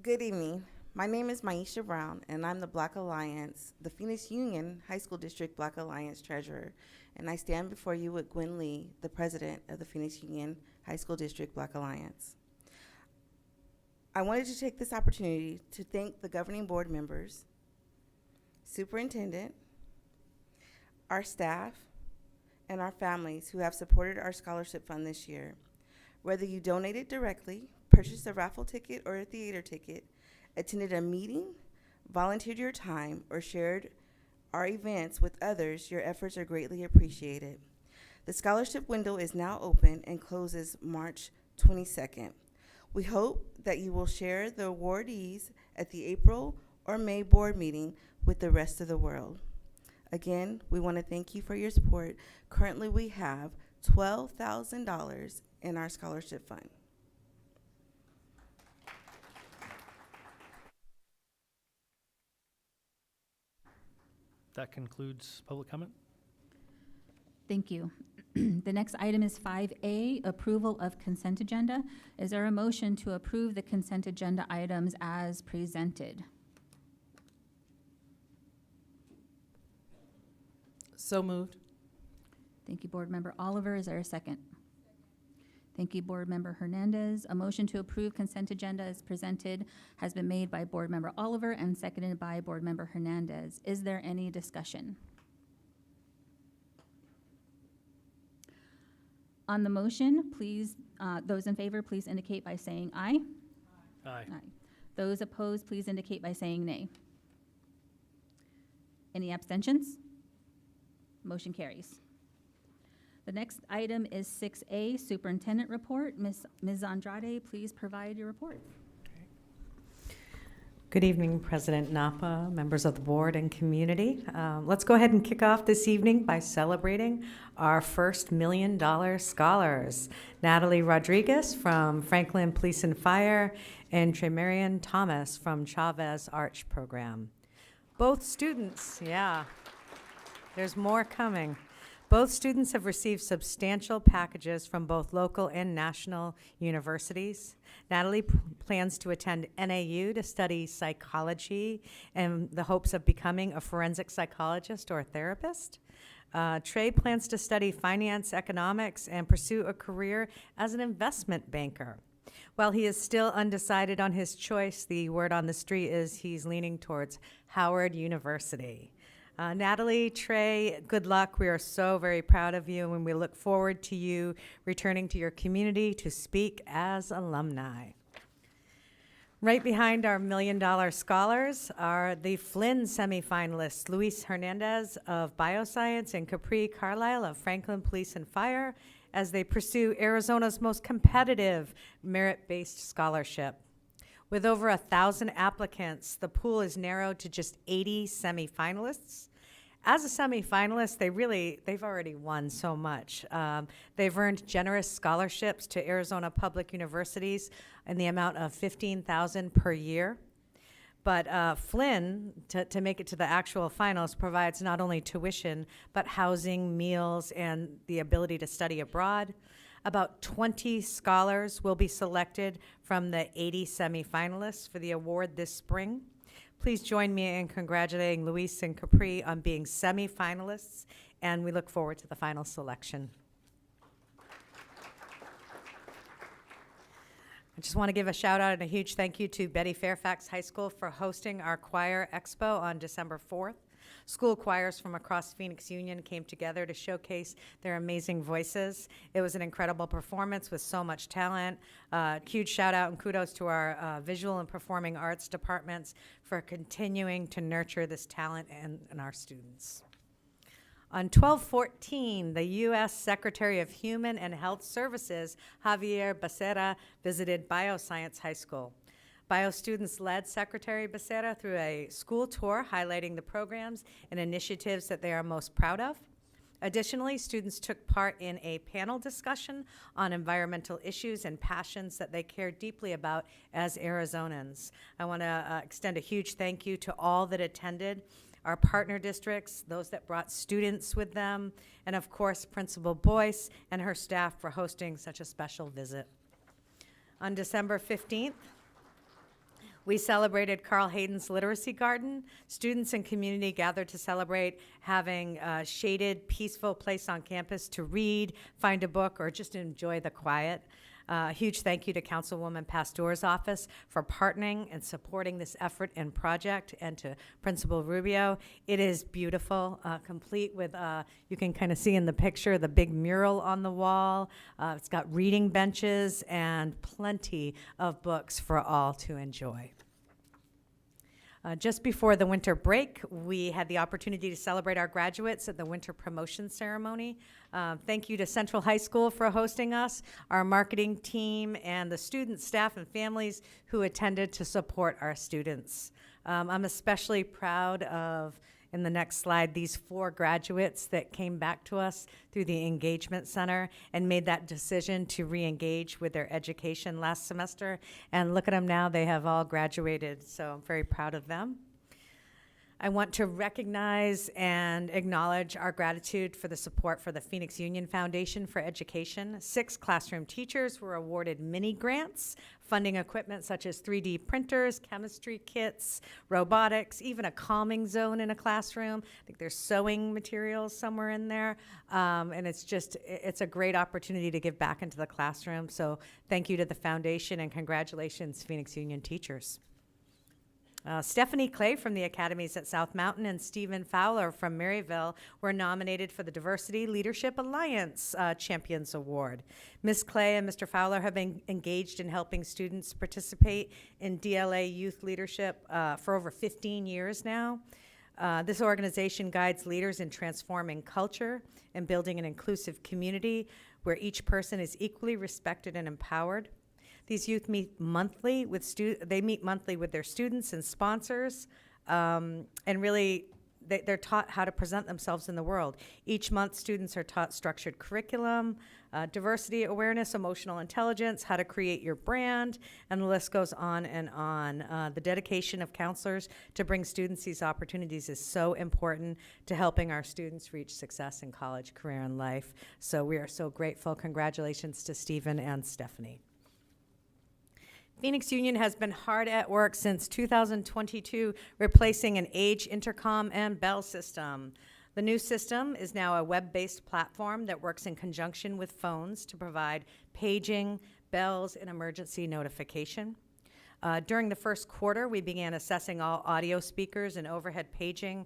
Good evening. My name is Maisha Brown, and I'm the Black Alliance, the Phoenix Union High School District Black Alliance Treasurer, and I stand before you with Gwen Lee, the President of the Phoenix Union High School District Black Alliance. I wanted to take this opportunity to thank the governing board members, superintendent, our staff, and our families who have supported our scholarship fund this year. Whether you donated directly, purchased a raffle ticket or a theater ticket, attended a meeting, volunteered your time, or shared our events with others, your efforts are greatly appreciated. The scholarship window is now open and closes March 22nd. We hope that you will share the awardees at the April or May board meeting with the rest of the world. Again, we want to thank you for your support. Currently, we have $12,000 in our scholarship fund. That concludes public comment. Thank you. The next item is 5A, approval of consent agenda. Is there a motion to approve the consent agenda items as presented? So moved. Thank you, Board Member Oliver. Is there a second? Thank you, Board Member Hernandez. A motion to approve consent agenda as presented has been made by Board Member Oliver and seconded by Board Member Hernandez. Is there any discussion? On the motion, please, those in favor, please indicate by saying aye. Aye. Aye. Those opposed, please indicate by saying nay. Any abstentions? Motion carries. The next item is 6A, Superintendent Report. Ms. Andrade, please provide your report. Good evening, President Napa, members of the board and community. Let's go ahead and kick off this evening by celebrating our first $1 million scholars. Natalie Rodriguez from Franklin Police and Fire and Tremarian Thomas from Chavez Arch Program. Both students, yeah, there's more coming. Both students have received substantial packages from both local and national universities. Natalie plans to attend NAU to study psychology in the hopes of becoming a forensic psychologist or a therapist. Trey plans to study finance, economics, and pursue a career as an investment banker. While he is still undecided on his choice, the word on the street is he's leaning towards Howard University. Natalie, Trey, good luck. We are so very proud of you, and we look forward to you returning to your community to speak as alumni. Right behind our $1 million scholars are the Flynn semifinalists, Luis Hernandez of Bioscience and Capri Carlisle of Franklin Police and Fire, as they pursue Arizona's most competitive merit-based scholarship. With over 1,000 applicants, the pool is narrowed to just 80 semifinalists. As a semifinalist, they've already won so much. They've earned generous scholarships to Arizona public universities in the amount of $15,000 per year. But Flynn, to make it to the actual finals, provides not only tuition, but housing, meals, and the ability to study abroad. About 20 scholars will be selected from the 80 semifinalists for the award this spring. Please join me in congratulating Luis and Capri on being semifinalists, and we look forward to the final selection. I just want to give a shout out and a huge thank you to Betty Fairfax High School for hosting our choir expo on December 4th. School choirs from across Phoenix Union came together to showcase their amazing voices. It was an incredible performance with so much talent. Huge shout out and kudos to our visual and performing arts departments for continuing to nurture this talent in our students. On 12/14, the U.S. Secretary of Human and Health Services, Javier Becerra, visited Bioscience High School. Bio students led Secretary Becerra through a school tour highlighting the programs and initiatives that they are most proud of. Additionally, students took part in a panel discussion on environmental issues and passions that they care deeply about as Arizonans. I want to extend a huge thank you to all that attended, our partner districts, those that brought students with them, and of course, Principal Boyce and her staff for hosting such a special visit. On December 15th, we celebrated Carl Hayden's Literacy Garden. Students and community gathered to celebrate having a shaded, peaceful place on campus to read, find a book, or just enjoy the quiet. A huge thank you to Councilwoman Pastor's office for partnering and supporting this effort and project, and to Principal Rubio. It is beautiful, complete with, you can kind of see in the picture, the big mural on the wall. It's got reading benches and plenty of books for all to enjoy. Just before the winter break, we had the opportunity to celebrate our graduates at the winter promotion ceremony. Thank you to Central High School for hosting us, our marketing team, and the students, staff, and families who attended to support our students. I'm especially proud of, in the next slide, these 4 graduates that came back to us through the Engagement Center and made that decision to re-engage with their education last semester. And look at them now, they have all graduated, so I'm very proud of them. I want to recognize and acknowledge our gratitude for the support for the Phoenix Union Foundation for Education. 6 classroom teachers were awarded mini grants, funding equipment such as 3D printers, chemistry kits, robotics, even a calming zone in a classroom. I think there's sewing materials somewhere in there. And it's a great opportunity to give back into the classroom. So thank you to the foundation, and congratulations, Phoenix Union teachers. Stephanie Clay from the Academies at South Mountain and Stephen Fowler from Maryville were nominated for the Diversity Leadership Alliance Champions Award. Ms. Clay and Mr. Fowler have been engaged in helping students participate in DLA youth leadership for over 15 years now. This organization guides leaders in transforming culture and building an inclusive community where each person is equally respected and empowered. These youth meet monthly with their students and sponsors, and really they're taught how to present themselves in the world. Each month, students are taught structured curriculum, diversity awareness, emotional intelligence, how to create your brand, and the list goes on and on. The dedication of counselors to bring students these opportunities is so important to helping our students reach success in college, career, and life. So we are so grateful. Congratulations to Stephen and Stephanie. Phoenix Union has been hard at work since 2022, replacing an age intercom and bell system. The new system is now a web-based platform that works in conjunction with phones to provide paging, bells, and emergency notification. During the first quarter, we began assessing all audio speakers and overhead paging.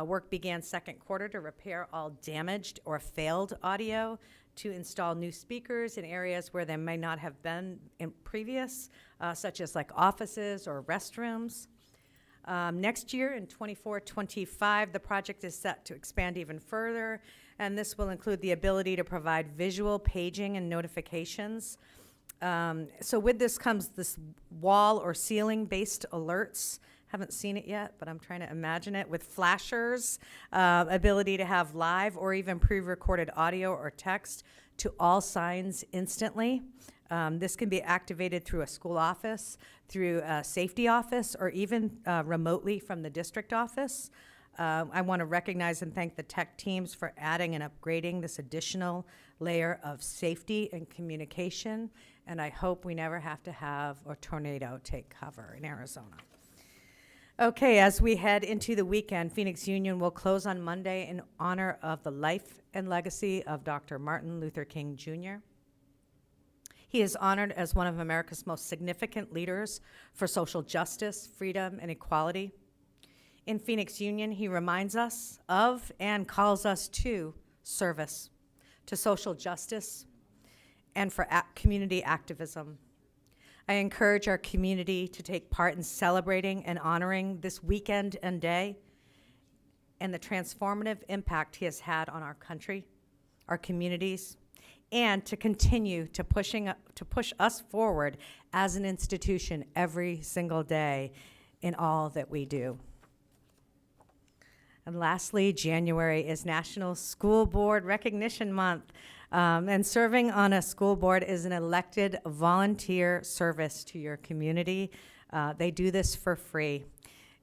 Work began second quarter to repair all damaged or failed audio, to install new speakers in areas where they may not have been in previous, such as like offices or restrooms. Next year, in 24-25, the project is set to expand even further, and this will include the ability to provide visual paging and notifications. So with this comes this wall or ceiling-based alerts. Haven't seen it yet, but I'm trying to imagine it, with flashers, ability to have live or even pre-recorded audio or text to all signs instantly. This can be activated through a school office, through a safety office, or even remotely from the district office. I want to recognize and thank the tech teams for adding and upgrading this additional layer of safety and communication, and I hope we never have to have a tornado take cover in Arizona. Okay, as we head into the weekend, Phoenix Union will close on Monday in honor of the life and legacy of Dr. Martin Luther King Jr. He is honored as one of America's most significant leaders for social justice, freedom, and equality. In Phoenix Union, he reminds us of and calls us to service, to social justice, and for community activism. I encourage our community to take part in celebrating and honoring this weekend and day and the transformative impact he has had on our country, our communities, and to continue to push us forward as an institution every single day in all that we do. And lastly, January is National School Board Recognition Month. And serving on a school board is an elected volunteer service to your community. They do this for free.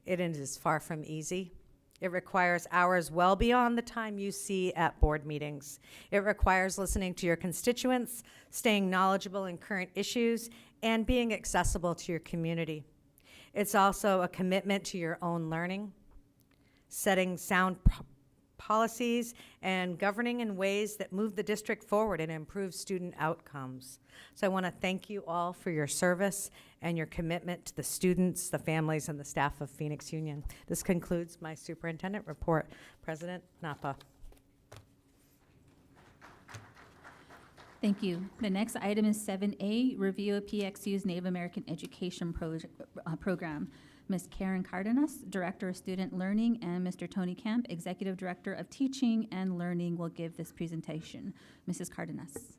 It is far from easy. It requires hours well beyond the time you see at board meetings. It requires listening to your constituents, staying knowledgeable in current issues, and being accessible to your community. It's also a commitment to your own learning, setting sound policies, and governing in ways that move the district forward and improve student outcomes. So I want to thank you all for your service and your commitment to the students, the families, and the staff of Phoenix Union. This concludes my superintendent report. President Napa. Thank you. The next item is 7A, review of PXU's Native American Education Program. Ms. Karen Cardenas, Director of Student Learning, and Mr. Tony Camp, Executive Director of Teaching and Learning, will give this presentation. Mrs. Cardenas.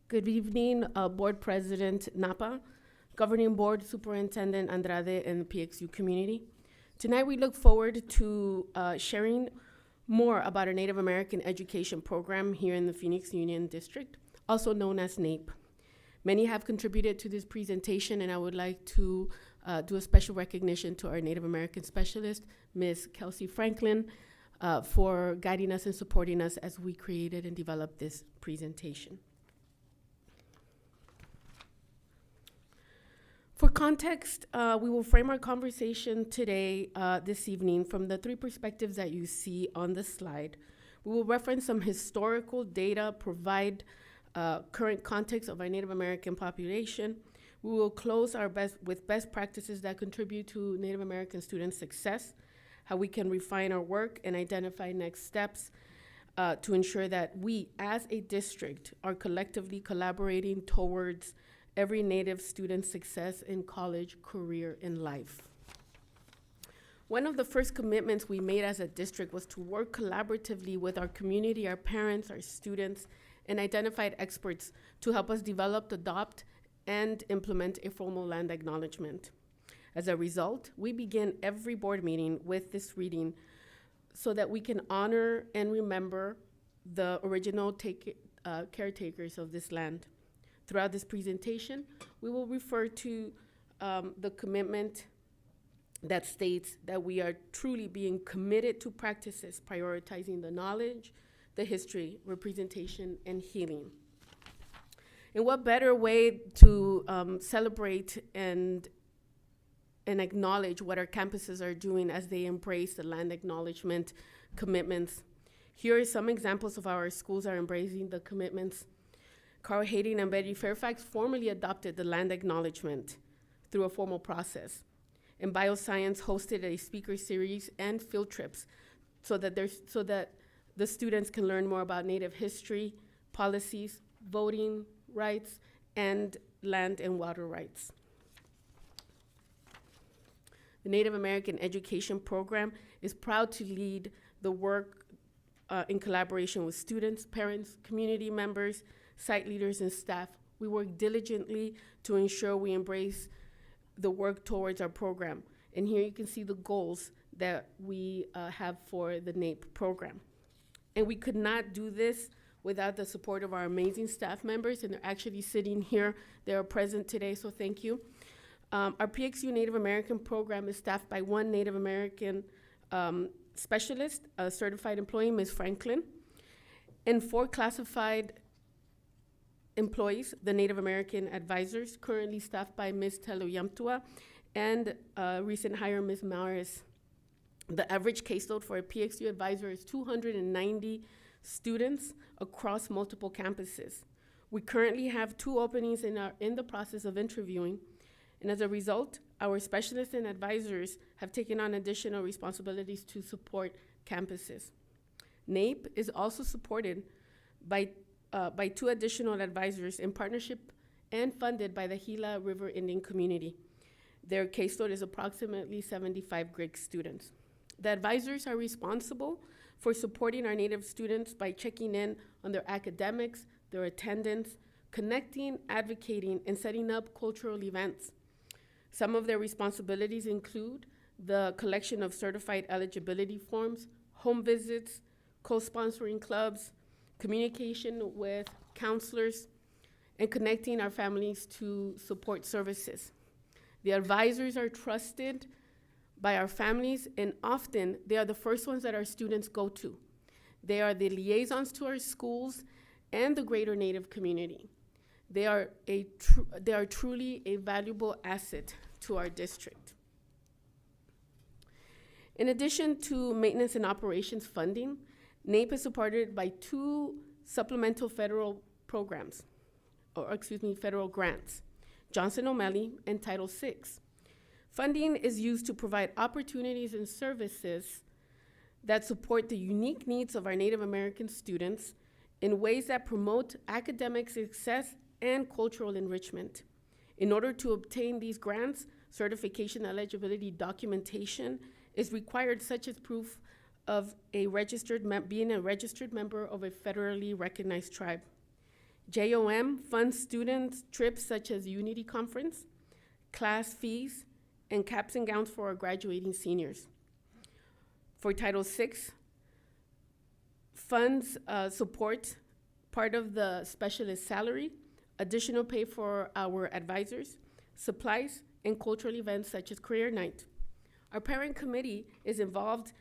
Good evening, Board President Napa, Governing Board Superintendent Andrade, and the PXU community. Tonight we look forward to sharing more about our Native American education program here in the Phoenix Union District, also known as NAEP. Many have contributed to this presentation, and I would like to do a special recognition to our Native American specialist, Ms. Kelsey Franklin, for guiding us and supporting us as we created and developed this presentation. For context, we will frame our conversation today, this evening, from the three perspectives that you see on the slide. We will reference some historical data, provide current context of our Native American population. We will close with best practices that contribute to Native American student success, how we can refine our work and identify next steps to ensure that we, as a district, are collectively collaborating towards every Native student's success in college, career, and life. One of the first commitments we made as a district was to work collaboratively with our community, our parents, our students, and identified experts to help us develop, adopt, and implement a formal land acknowledgement. As a result, we begin every board meeting with this reading so that we can honor and remember the original caretakers of this land. Throughout this presentation, we will refer to the commitment that states that we are truly being committed to practices prioritizing the knowledge, the history, representation, and healing. And what better way to celebrate and acknowledge what our campuses are doing as they embrace the land acknowledgement commitments. Here are some examples of how our schools are embracing the commitments. Carl Hayden and Betty Fairfax formally adopted the land acknowledgement through a formal process. And Bioscience hosted a speaker series and field trips so that the students can learn more about Native history, policies, voting rights, and land and water rights. The Native American Education Program is proud to lead the work in collaboration with students, parents, community members, site leaders, and staff. We work diligently to ensure we embrace the work towards our program. And here you can see the goals that we have for the NAEP program. And we could not do this without the support of our amazing staff members, and they're actually sitting here. They are present today, so thank you. Our PXU Native American program is staffed by one Native American specialist, a certified employee, Ms. Franklin, and 4 classified employees, the Native American advisors, currently staffed by Ms. Teluyamtua, and recent hire, Ms. Maris. The average caseload for a PXU advisor is 290 students across multiple campuses. We currently have 2 openings in the process of interviewing, and as a result, our specialists and advisors have taken on additional responsibilities to support campuses. NAEP is also supported by 2 additional advisors in partnership and funded by the Gila River Indian community. Their caseload is approximately 75 grade students. The advisors are responsible for supporting our Native students by checking in on their academics, their attendance, connecting, advocating, and setting up cultural events. Some of their responsibilities include the collection of certified eligibility forms, home visits, co-sponsoring clubs, communication with counselors, and connecting our families to support services. The advisors are trusted by our families, and often they are the first ones that our students go to. They are the liaisons to our schools and the greater Native community. They are truly a valuable asset to our district. In addition to maintenance and operations funding, NAEP is supported by 2 supplemental federal programs, federal grants, Johnson O'Malley and Title VI. Funding is used to provide opportunities and services that support the unique needs of our Native American students in ways that promote academic success and cultural enrichment. In order to obtain these grants, certification eligibility documentation is required, such as proof of being a registered member of a federally recognized tribe. JOM funds students' trips such as Unity Conference, class fees, and caps and gowns for our graduating seniors. For Title VI, funds support part of the specialist salary, additional pay for our advisors, supplies, and cultural events such as career night. Our parent committee is involved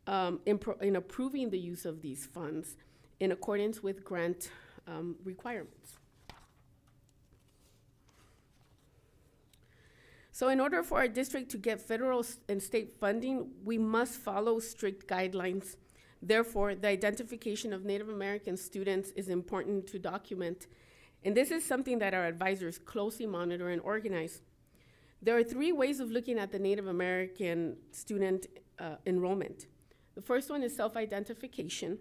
in approving the use of these funds in accordance with grant requirements. So in order for our district to get federal and state funding, we must follow strict guidelines. Therefore, the identification of Native American students is important to document. And this is something that our advisors closely monitor and organize. There are 3 ways of looking at the Native American student enrollment. The first one is self-identification.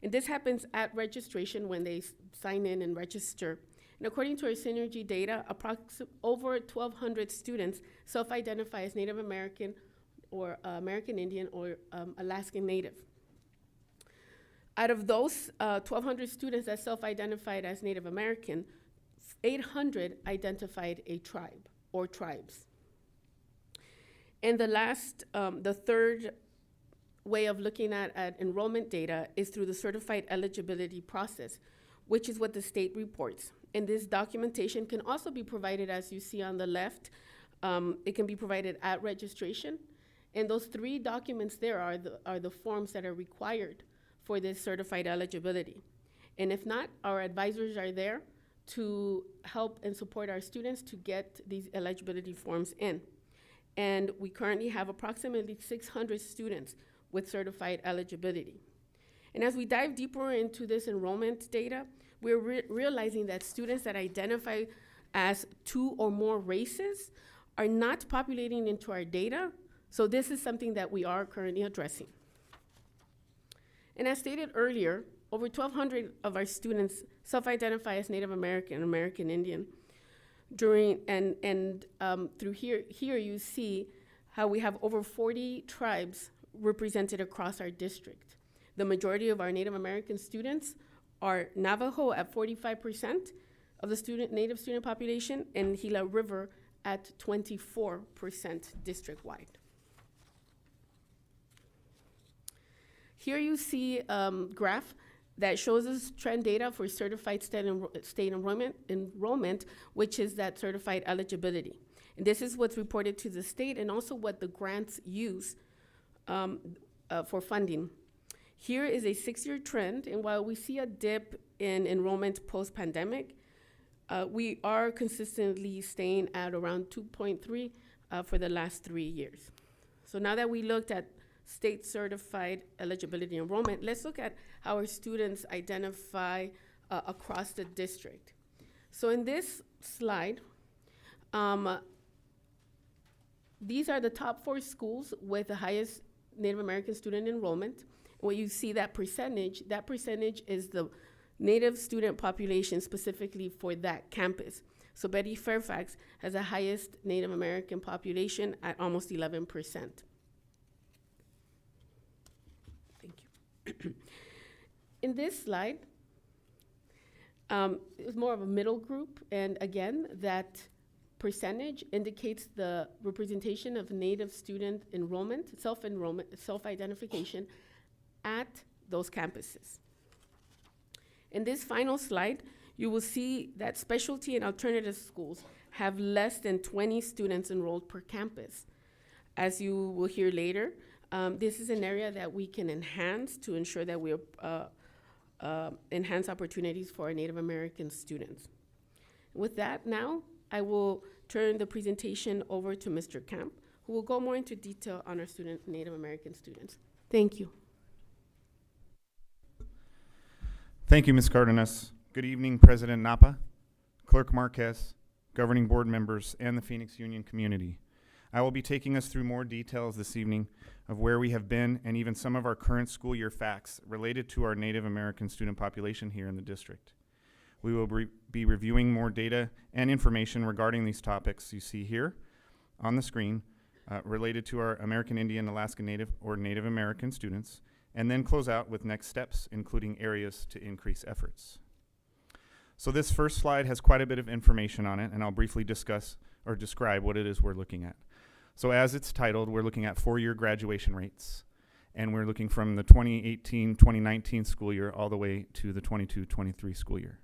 And this happens at registration when they sign in and register. And according to our Synergy data, over 1,200 students self-identify as Native American or American Indian or Alaskan Native. Out of those 1,200 students that self-identified as Native American, 800 identified a tribe or tribes. And the third way of looking at enrollment data is through the certified eligibility process, which is what the state reports. And this documentation can also be provided, as you see on the left. It can be provided at registration. And those 3 documents there are the forms that are required for this certified eligibility. And if not, our advisors are there to help and support our students to get these eligibility forms in. And we currently have approximately 600 students with certified eligibility. And as we dive deeper into this enrollment data, we're realizing that students that identify as 2 or more races are not populating into our data. So this is something that we are currently addressing. And as stated earlier, over 1,200 of our students self-identify as Native American, American Indian. Through here you see how we have over 40 tribes represented across our district. The majority of our Native American students are Navajo at 45% of the Native student population, and Gila River at 24% district-wide. Here you see a graph that shows us trend data for certified state enrollment, which is that certified eligibility. And this is what's reported to the state and also what the grants use for funding. Here is a 6-year trend, and while we see a dip in enrollment post-pandemic, we are consistently staying at around 2.3 for the last 3 years. So now that we looked at state certified eligibility enrollment, let's look at how our students identify across the district. So in this slide, these are the top 4 schools with the highest Native American student enrollment. When you see that percentage is the Native student population specifically for that campus. So Betty Fairfax has the highest Native American population at almost 11%. In this slide, it's more of a middle group, and again, that percentage indicates the representation of Native student enrollment, self-identification at those campuses. In this final slide, you will see that specialty and alternative schools have less than 20 students enrolled per campus. As you will hear later, this is an area that we can enhance to ensure that we enhance opportunities for our Native American students. With that, now I will turn the presentation over to Mr. Camp, who will go more into detail on our Native American students. Thank you. Thank you, Ms. Cardenas. Good evening, President Napa, Clerk Marquez, governing board members, and the Phoenix Union community. I will be taking us through more details this evening of where we have been and even some of our current school year facts related to our Native American student population here in the district. We will be reviewing more data and information regarding these topics you see here on the screen related to our American Indian, Alaska Native, or Native American students, and then close out with next steps, including areas to increase efforts. So this first slide has quite a bit of information on it, and I'll briefly discuss or describe what it is we're looking at. So as it's titled, we're looking at 4-year graduation rates, and we're looking from the 2018-2019 school year all the way to the 22-23 school year.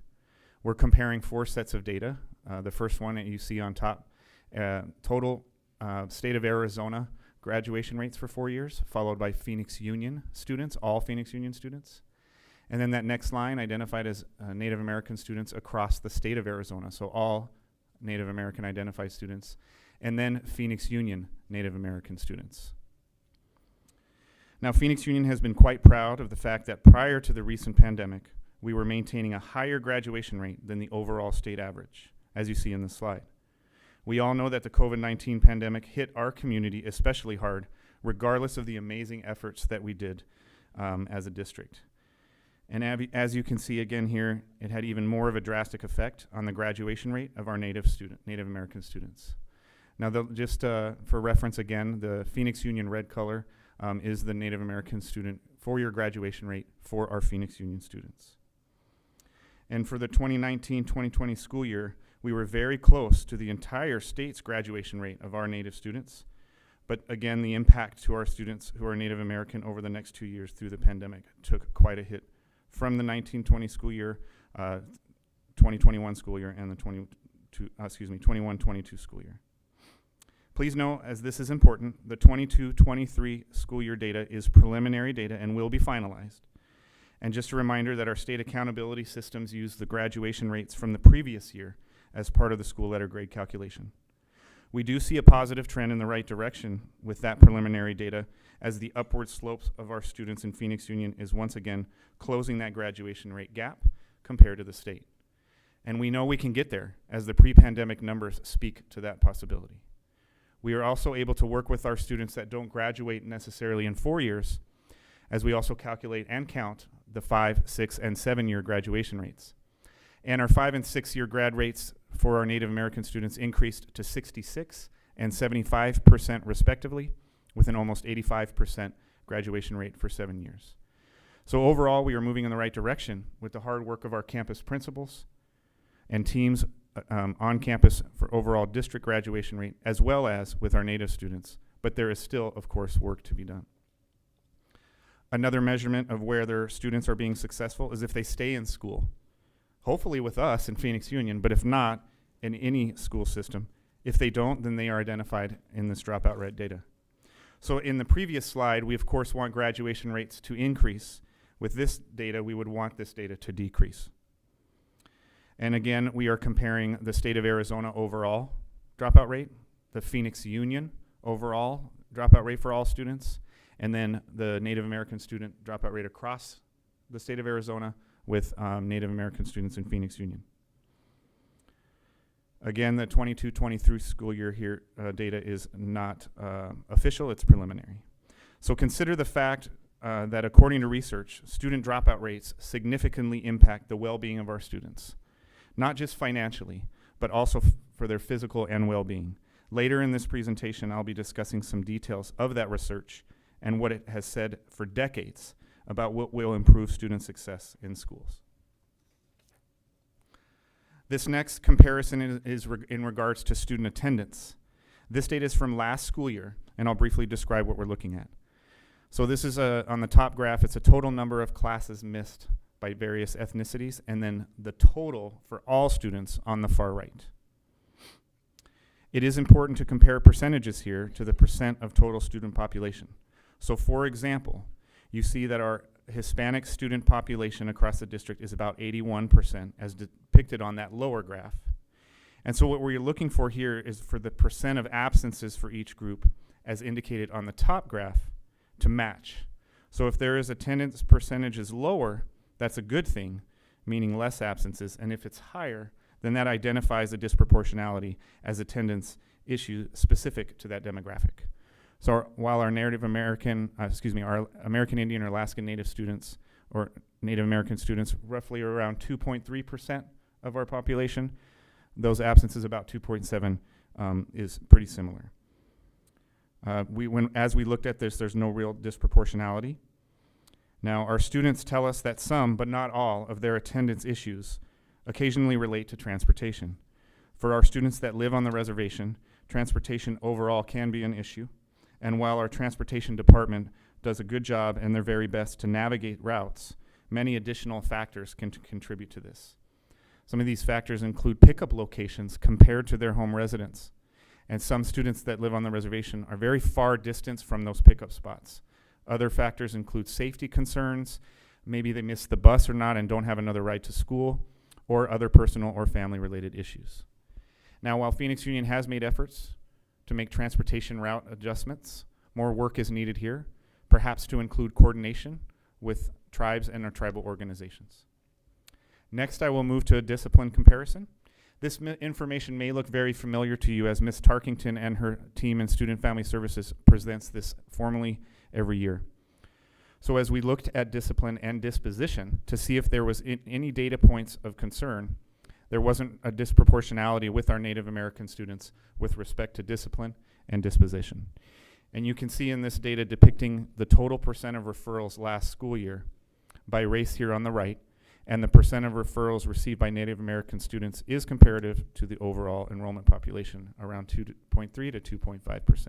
We're comparing 4 sets of data. The first one that you see on top, total state of Arizona graduation rates for 4 years, followed by Phoenix Union students, all Phoenix Union students. And then that next line identified as Native American students across the state of Arizona, so all Native American identified students. and then Phoenix Union Native American students. Now, Phoenix Union has been quite proud of the fact that prior to the recent pandemic, we were maintaining a higher graduation rate than the overall state average, as you see in this slide. We all know that the COVID-19 pandemic hit our community especially hard, regardless of the amazing efforts that we did as a district. And as you can see again here, it had even more of a drastic effect on the graduation rate of our Native American students. Now, just for reference again, the Phoenix Union red color is the Native American student four-year graduation rate for our Phoenix Union students. And for the 2019-2020 school year, we were very close to the entire state's graduation rate of our Native students. But again, the impact to our students who are Native American over the next 2 years through the pandemic took quite a hit from the 1920 school year, 2021 school year, and the 21-22 school year. Please note, as this is important, the 22-23 school year data is preliminary data and will be finalized. And just a reminder that our state accountability systems use the graduation rates from the previous year as part of the school letter grade calculation. We do see a positive trend in the right direction with that preliminary data, as the upward slopes of our students in Phoenix Union is once again closing that graduation rate gap compared to the state. And we know we can get there, as the pre-pandemic numbers speak to that possibility. We are also able to work with our students that don't graduate necessarily in 4 years, as we also calculate and count the 5, 6, and 7-year graduation rates. And our 5 and 6 year grad rates for our Native American students increased to 66 and 75% respectively, with an almost 85% graduation rate for 7 years. So overall, we are moving in the right direction with the hard work of our campus principals and teams on campus for overall district graduation rate, as well as with our Native students. But there is still, of course, work to be done. Another measurement of where their students are being successful is if they stay in school. Hopefully with us in Phoenix Union, but if not, in any school system. If they don't, then they are identified in this dropout rate data. So in the previous slide, we of course want graduation rates to increase. With this data, we would want this data to decrease. And again, we are comparing the state of Arizona overall dropout rate, the Phoenix Union overall dropout rate for all students, and then the Native American student dropout rate across the state of Arizona with Native American students in Phoenix Union. Again, the 22-23 school year here data is not official, it's preliminary. So consider the fact that according to research, student dropout rates significantly impact the well-being of our students, not just financially, but also for their physical and well-being. Later in this presentation, I'll be discussing some details of that research and what it has said for decades about what will improve student success in schools. This next comparison is in regards to student attendance. This data is from last school year, and I'll briefly describe what we're looking at. So this is on the top graph, it's a total number of classes missed by various ethnicities, and then the total for all students on the far right. It is important to compare percentages here to the percent of total student population. So for example, you see that our Hispanic student population across the district is about 81%, as depicted on that lower graph. And so what we're looking for here is for the percent of absences for each group, as indicated on the top graph, to match. So if there is attendance percentage is lower, that's a good thing, meaning less absences, and if it's higher, then that identifies a disproportionality as attendance issue specific to that demographic. So while our Native American, our American Indian or Alaskan Native students or Native American students roughly are around 2.3% of our population, those absences about 2.7 is pretty similar. As we looked at this, there's no real disproportionality. Now, our students tell us that some, but not all, of their attendance issues occasionally relate to transportation. For our students that live on the reservation, transportation overall can be an issue. And while our transportation department does a good job and their very best to navigate routes, many additional factors can contribute to this. Some of these factors include pickup locations compared to their home residence. And some students that live on the reservation are very far distance from those pickup spots. Other factors include safety concerns, maybe they missed the bus or not and don't have another ride to school, or other personal or family related issues. Now, while Phoenix Union has made efforts to make transportation route adjustments. More work is needed here, perhaps to include coordination with tribes and our tribal organizations. Next, I will move to a discipline comparison. This information may look very familiar to you, as Ms. Tarkington and her team in Student Family Services presents this formally every year. So as we looked at discipline and disposition to see if there was any data points of concern, there wasn't a disproportionality with our Native American students with respect to discipline and disposition. And you can see in this data depicting the total percent of referrals last school year by race here on the right, and the percent of referrals received by Native American students is comparative to the overall enrollment population, around 2.3 to 2.5%.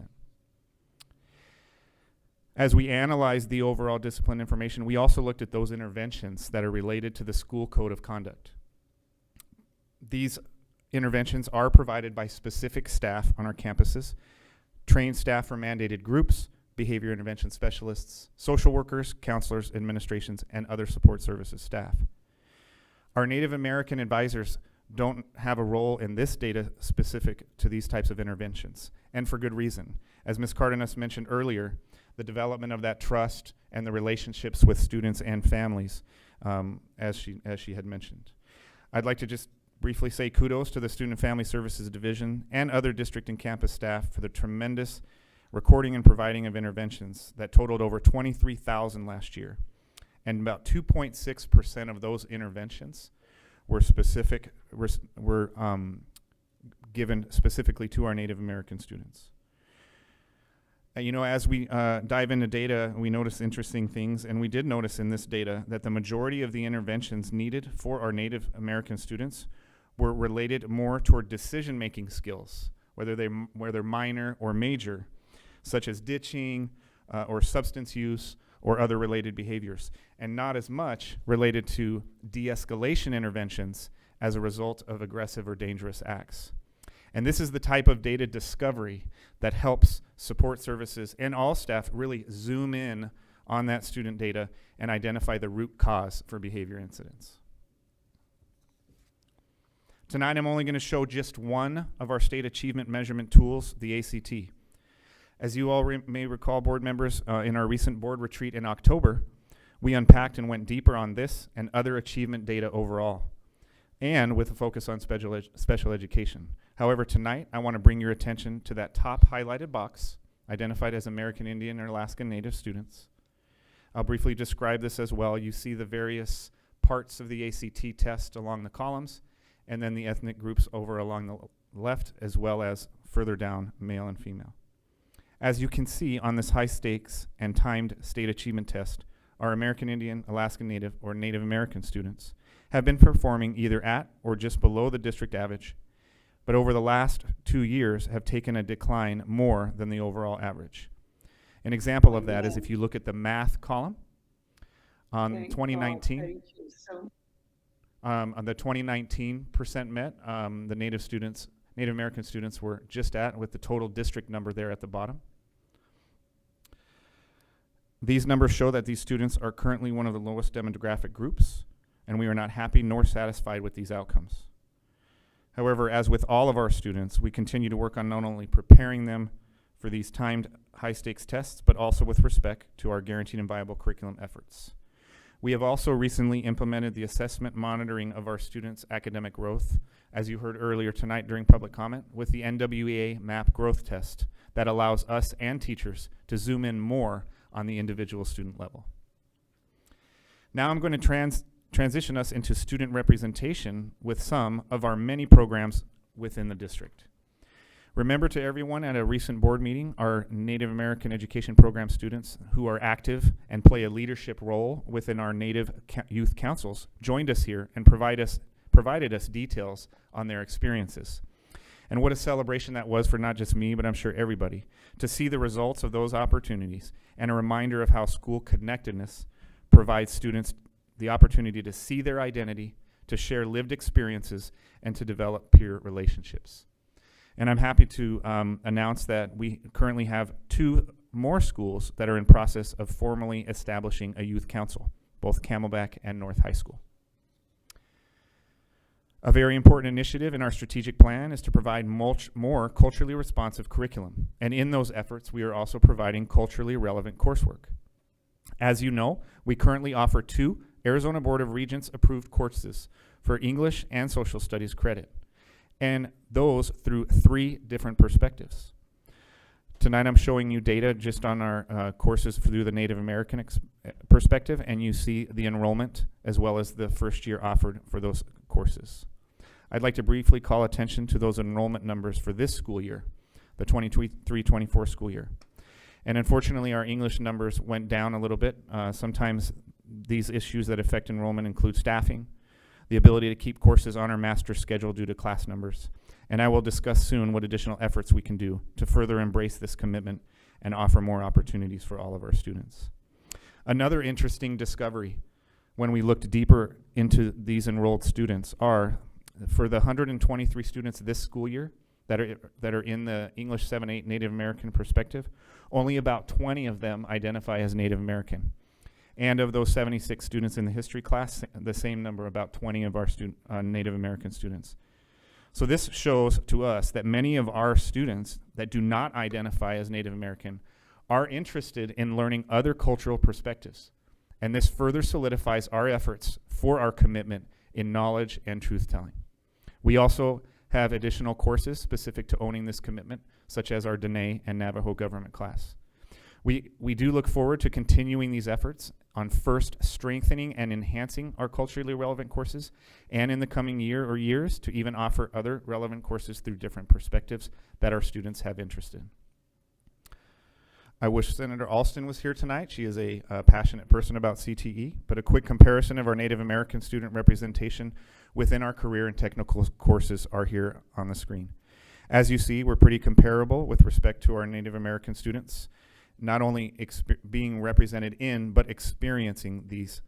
As we analyzed the overall discipline information, we also looked at those interventions that are related to the school code of conduct. These interventions are provided by specific staff on our campuses, trained staff for mandated groups, behavior intervention specialists, social workers, counselors, administrations, and other support services staff. Our Native American advisors don't have a role in this data specific to these types of interventions, and for good reason. As Ms. Cardenas mentioned earlier, the development of that trust and the relationships with students and families, as she had mentioned. I'd like to just briefly say kudos to the Student Family Services Division and other district and campus staff for the tremendous recording and providing of interventions that totaled over 23,000 last year. And about 2.6% of those interventions were given specifically to our Native American students. You know, as we dive into data, we notice interesting things, and we did notice in this data that the majority of the interventions needed for our Native American students were related more toward decision-making skills, whether they're minor or major, such as ditching or substance use or other related behaviors, and not as much related to de-escalation interventions as a result of aggressive or dangerous acts. And this is the type of data discovery that helps support services and all staff really zoom in on that student data and identify the root cause for behavior incidents. Tonight I'm only going to show just one of our state achievement measurement tools, the ACT. As you all may recall, board members, in our recent board retreat in October, we unpacked and went deeper on this and other achievement data overall, and with a focus on special education. However, tonight I want to bring your attention to that top highlighted box, identified as American Indian or Alaskan Native students. I'll briefly describe this as well. You see the various parts of the ACT test along the columns, and then the ethnic groups over along the left, as well as further down, male and female. As you can see on this high stakes and timed state achievement test, our American Indian, Alaskan Native, or Native American students have been performing either at or just below the district average, but over the last 2 years have taken a decline more than the overall average. An example of that is if you look at the math column on 2019, on the 2019% met, the Native American students were just at, with the total district number there at the bottom. These numbers show that these students are currently one of the lowest demographic groups, and we are not happy nor satisfied with these outcomes. However, as with all of our students, we continue to work on not only preparing them for these timed high-stakes tests, but also with respect to our guaranteed and viable curriculum efforts. We have also recently implemented the assessment monitoring of our students' academic growth, as you heard earlier tonight during public comment, with the NWEA MAP growth test that allows us and teachers to zoom in more on the individual student level. Now I'm going to transition us into student representation with some of our many programs within the district. Remember, to everyone at a recent board meeting, our Native American Education Program students who are active and play a leadership role within our Native youth councils joined us here and provided us details on their experiences. And what a celebration that was for not just me, but I'm sure everybody, to see the results of those opportunities and a reminder of how school connectedness provides students the opportunity to see their identity, to share lived experiences, and to develop peer relationships. And I'm happy to announce that we currently have 2 more schools that are in process of formally establishing a youth council, both Camelback and North High School. A very important initiative in our strategic plan is to provide more culturally responsive curriculum. And in those efforts, we are also providing culturally relevant coursework. As you know, we currently offer 2 Arizona Board of Regents approved courses for English and Social Studies credit, and those through 3 different perspectives. Tonight I'm showing you data just on our courses through the Native American perspective, and you see the enrollment as well as the first year offered for those courses. I'd like to briefly call attention to those enrollment numbers for this school year, the 23-24 school year. And unfortunately, our English numbers went down a little bit. Sometimes these issues that affect enrollment include staffing, the ability to keep courses on our master schedule due to class numbers. And I will discuss soon what additional efforts we can do to further embrace this commitment and offer more opportunities for all of our students. Another interesting discovery when we looked deeper into these enrolled students are, for the 123 students this school year that are in the English 7-8 Native American perspective, only about 20 of them identify as Native American. And of those 76 students in the history class, the same number, about 20 of our Native American students. So this shows to us that many of our students that do not identify as Native American are interested in learning other cultural perspectives. And this further solidifies our efforts for our commitment in knowledge and truth-telling. We also have additional courses specific to owning this commitment, such as our Dene and Navajo government class. We do look forward to continuing these efforts on first strengthening and enhancing our culturally relevant courses, and in the coming year or years to even offer other relevant courses through different perspectives that our students have interest in. I wish Senator Alston was here tonight. She is a passionate person about CTE, but a quick comparison of our Native American student representation within our career and technical courses are here on the screen. As you see, we're pretty comparable with respect to our Native American students, not only being represented in, but experiencing these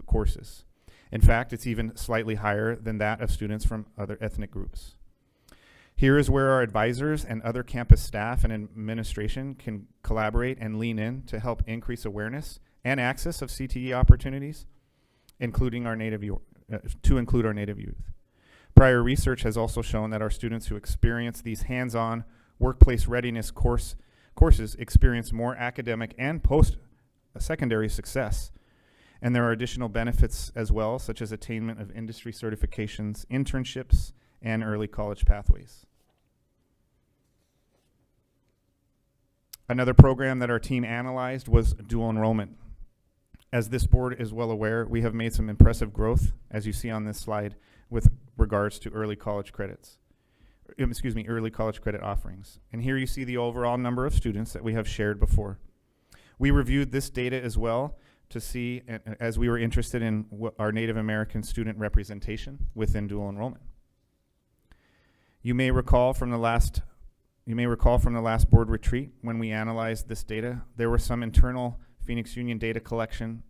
courses. In fact, it's even slightly higher than that of students from other ethnic groups. Here is where our advisors and other campus staff and administration can collaborate and lean in to help increase awareness and access of CTE opportunities, including our to include our Native youth. Prior research has also shown that our students who experience these hands-on workplace readiness courses experience more academic and post-secondary success. And there are additional benefits as well, such as attainment of industry certifications, internships, and early college pathways. Another program that our team analyzed was dual enrollment. As this board is well aware, we have made some impressive growth, as you see on this slide, with regards to early college credits. Early college credit offerings. And here you see the overall number of students that we have shared before. We reviewed this data as well to see, as we were interested in our Native American student representation within dual enrollment. You may recall from the last board retreat when we analyzed this data, there were some internal Phoenix Union data collection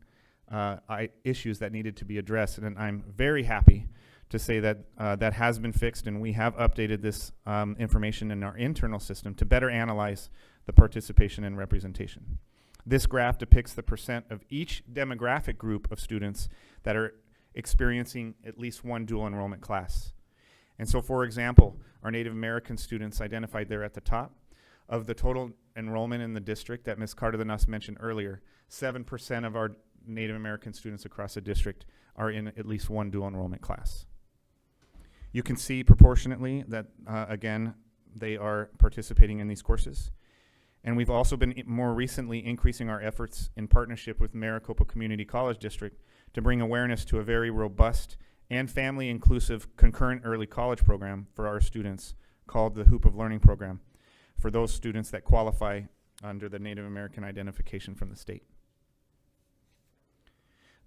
issues that needed to be addressed, and I'm very happy to say that that has been fixed, and we have updated this information in our internal system to better analyze the participation and representation. This graph depicts the percent of each demographic group of students that are experiencing at least one dual enrollment class. And so, for example, our Native American students identified there at the top. Of the total enrollment in the district that Ms. Cardenas mentioned earlier, 7% of our Native American students across the district are in at least one dual enrollment class. You can see proportionately that, again, they are participating in these courses. And we've also been more recently increasing our efforts in partnership with Maricopa Community College District to bring awareness to a very robust and family-inclusive concurrent early college program for our students called the Hoop of Learning Program for those students that qualify under the Native American identification from the state.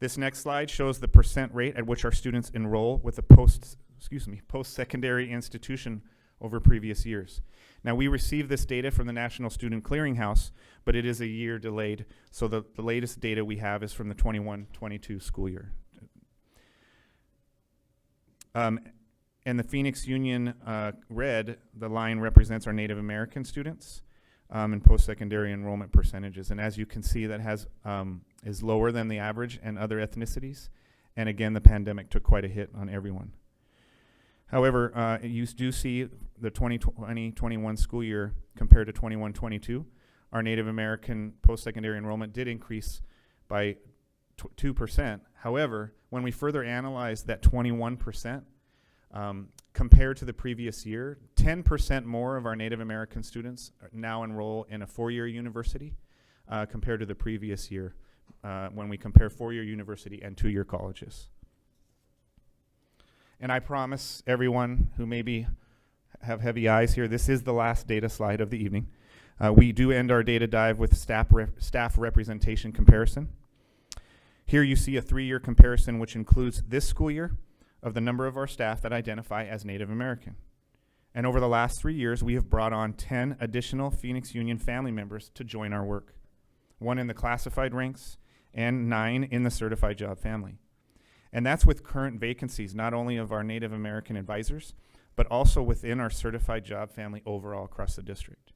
This next slide shows the percent rate at which our students enroll with a post-secondary institution over previous years. Now, we received this data from the National Student Clearinghouse, but it is a year delayed, so the latest data we have is from the 21-22 school year. And the Phoenix Union red, the line represents our Native American students and post-secondary enrollment percentages. And as you can see, that is lower than the average and other ethnicities. And again, the pandemic took quite a hit on everyone. However, you do see the 2020-21 school year compared to 21-22, our Native American post-secondary enrollment did increase by 2%. However, when we further analyze that 21%, compared to the previous year, 10% more of our Native American students now enroll in a four-year university compared to the previous year when we compare four-year university and two-year colleges. And I promise everyone who maybe have heavy eyes here, this is the last data slide of the evening. We do end our data dive with staff representation comparison. Here you see a 3-year comparison which includes this school year of the number of our staff that identify as Native American. And over the last 3 years, we have brought on 10 additional Phoenix Union family members to join our work, 1 in the classified ranks and 9 in the certified job family. And that's with current vacancies, not only of our Native American advisors, but also within our certified job family overall across the district.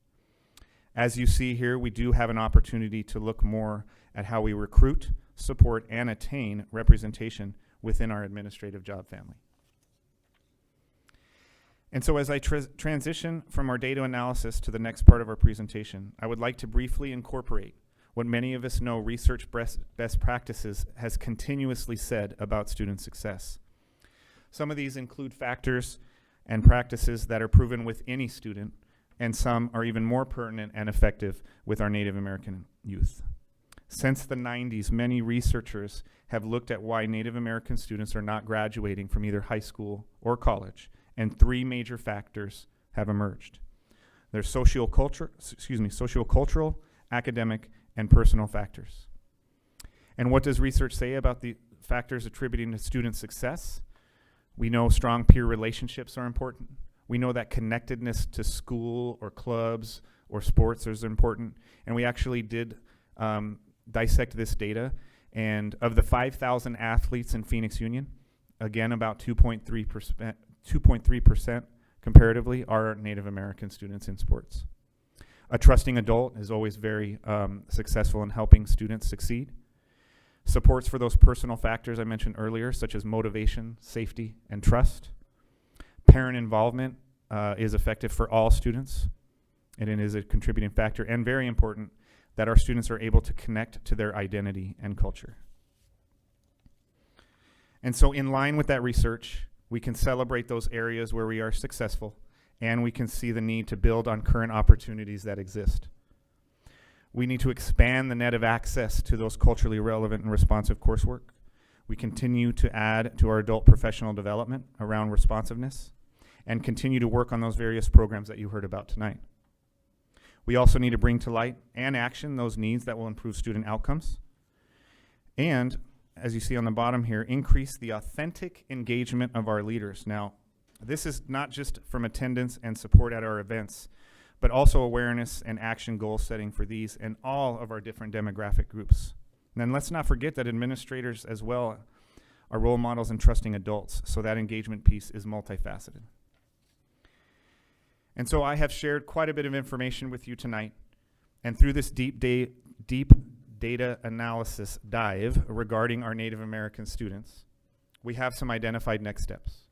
As you see here, we do have an opportunity to look more at how we recruit, support, and attain representation within our administrative job family. And so as I transition from our data analysis to the next part of our presentation, I would like to briefly incorporate what many of us know research best practices has continuously said about student success. Some of these include factors and practices that are proven with any student, and some are even more pertinent and effective with our Native American youth. Since the 90s, many researchers have looked at why Native American students are not graduating from either high school or college, and 3 major factors have emerged. There's sociocultural, academic, and personal factors. And what does research say about the factors attributing to student success? We know strong peer relationships are important. We know that connectedness to school or clubs or sports is important. And we actually did dissect this data. And of the 5,000 athletes in Phoenix Union, again, about 2.3% comparatively are Native American students in sports. A trusting adult is always very successful in helping students succeed. Supports for those personal factors I mentioned earlier, such as motivation, safety, and trust. Parent involvement is effective for all students, and it is a contributing factor, and very important that our students are able to connect to their identity and culture. And so in line with that research, we can celebrate those areas where we are successful, and we can see the need to build on current opportunities that exist. We need to expand the net of access to those culturally relevant and responsive coursework. We continue to add to our adult professional development around responsiveness and continue to work on those various programs that you heard about tonight. We also need to bring to light and action those needs that will improve student outcomes. And, as you see on the bottom here, increase the authentic engagement of our leaders. Now, this is not just from attendance and support at our events, but also awareness and action goal setting for these and all of our different demographic groups. And then let's not forget that administrators as well are role models and trusting adults, so that engagement piece is multifaceted. And so I have shared quite a bit of information with you tonight, and through this deep data analysis dive regarding our Native American students, we have some identified next steps.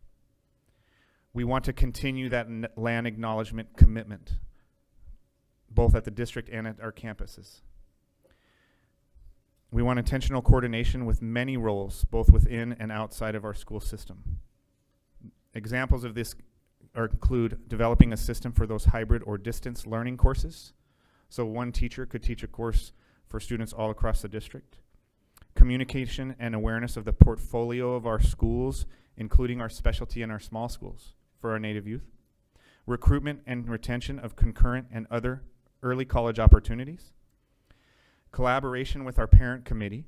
We want to continue that land acknowledgement commitment, both at the district and at our campuses. We want intentional coordination with many roles, both within and outside of our school system. Examples of this include developing a system for those hybrid or distance learning courses. So one teacher could teach a course for students all across the district. Communication and awareness of the portfolio of our schools, including our specialty and our small schools for our Native youth. Recruitment and retention of concurrent and other early college opportunities. Collaboration with our parent committee,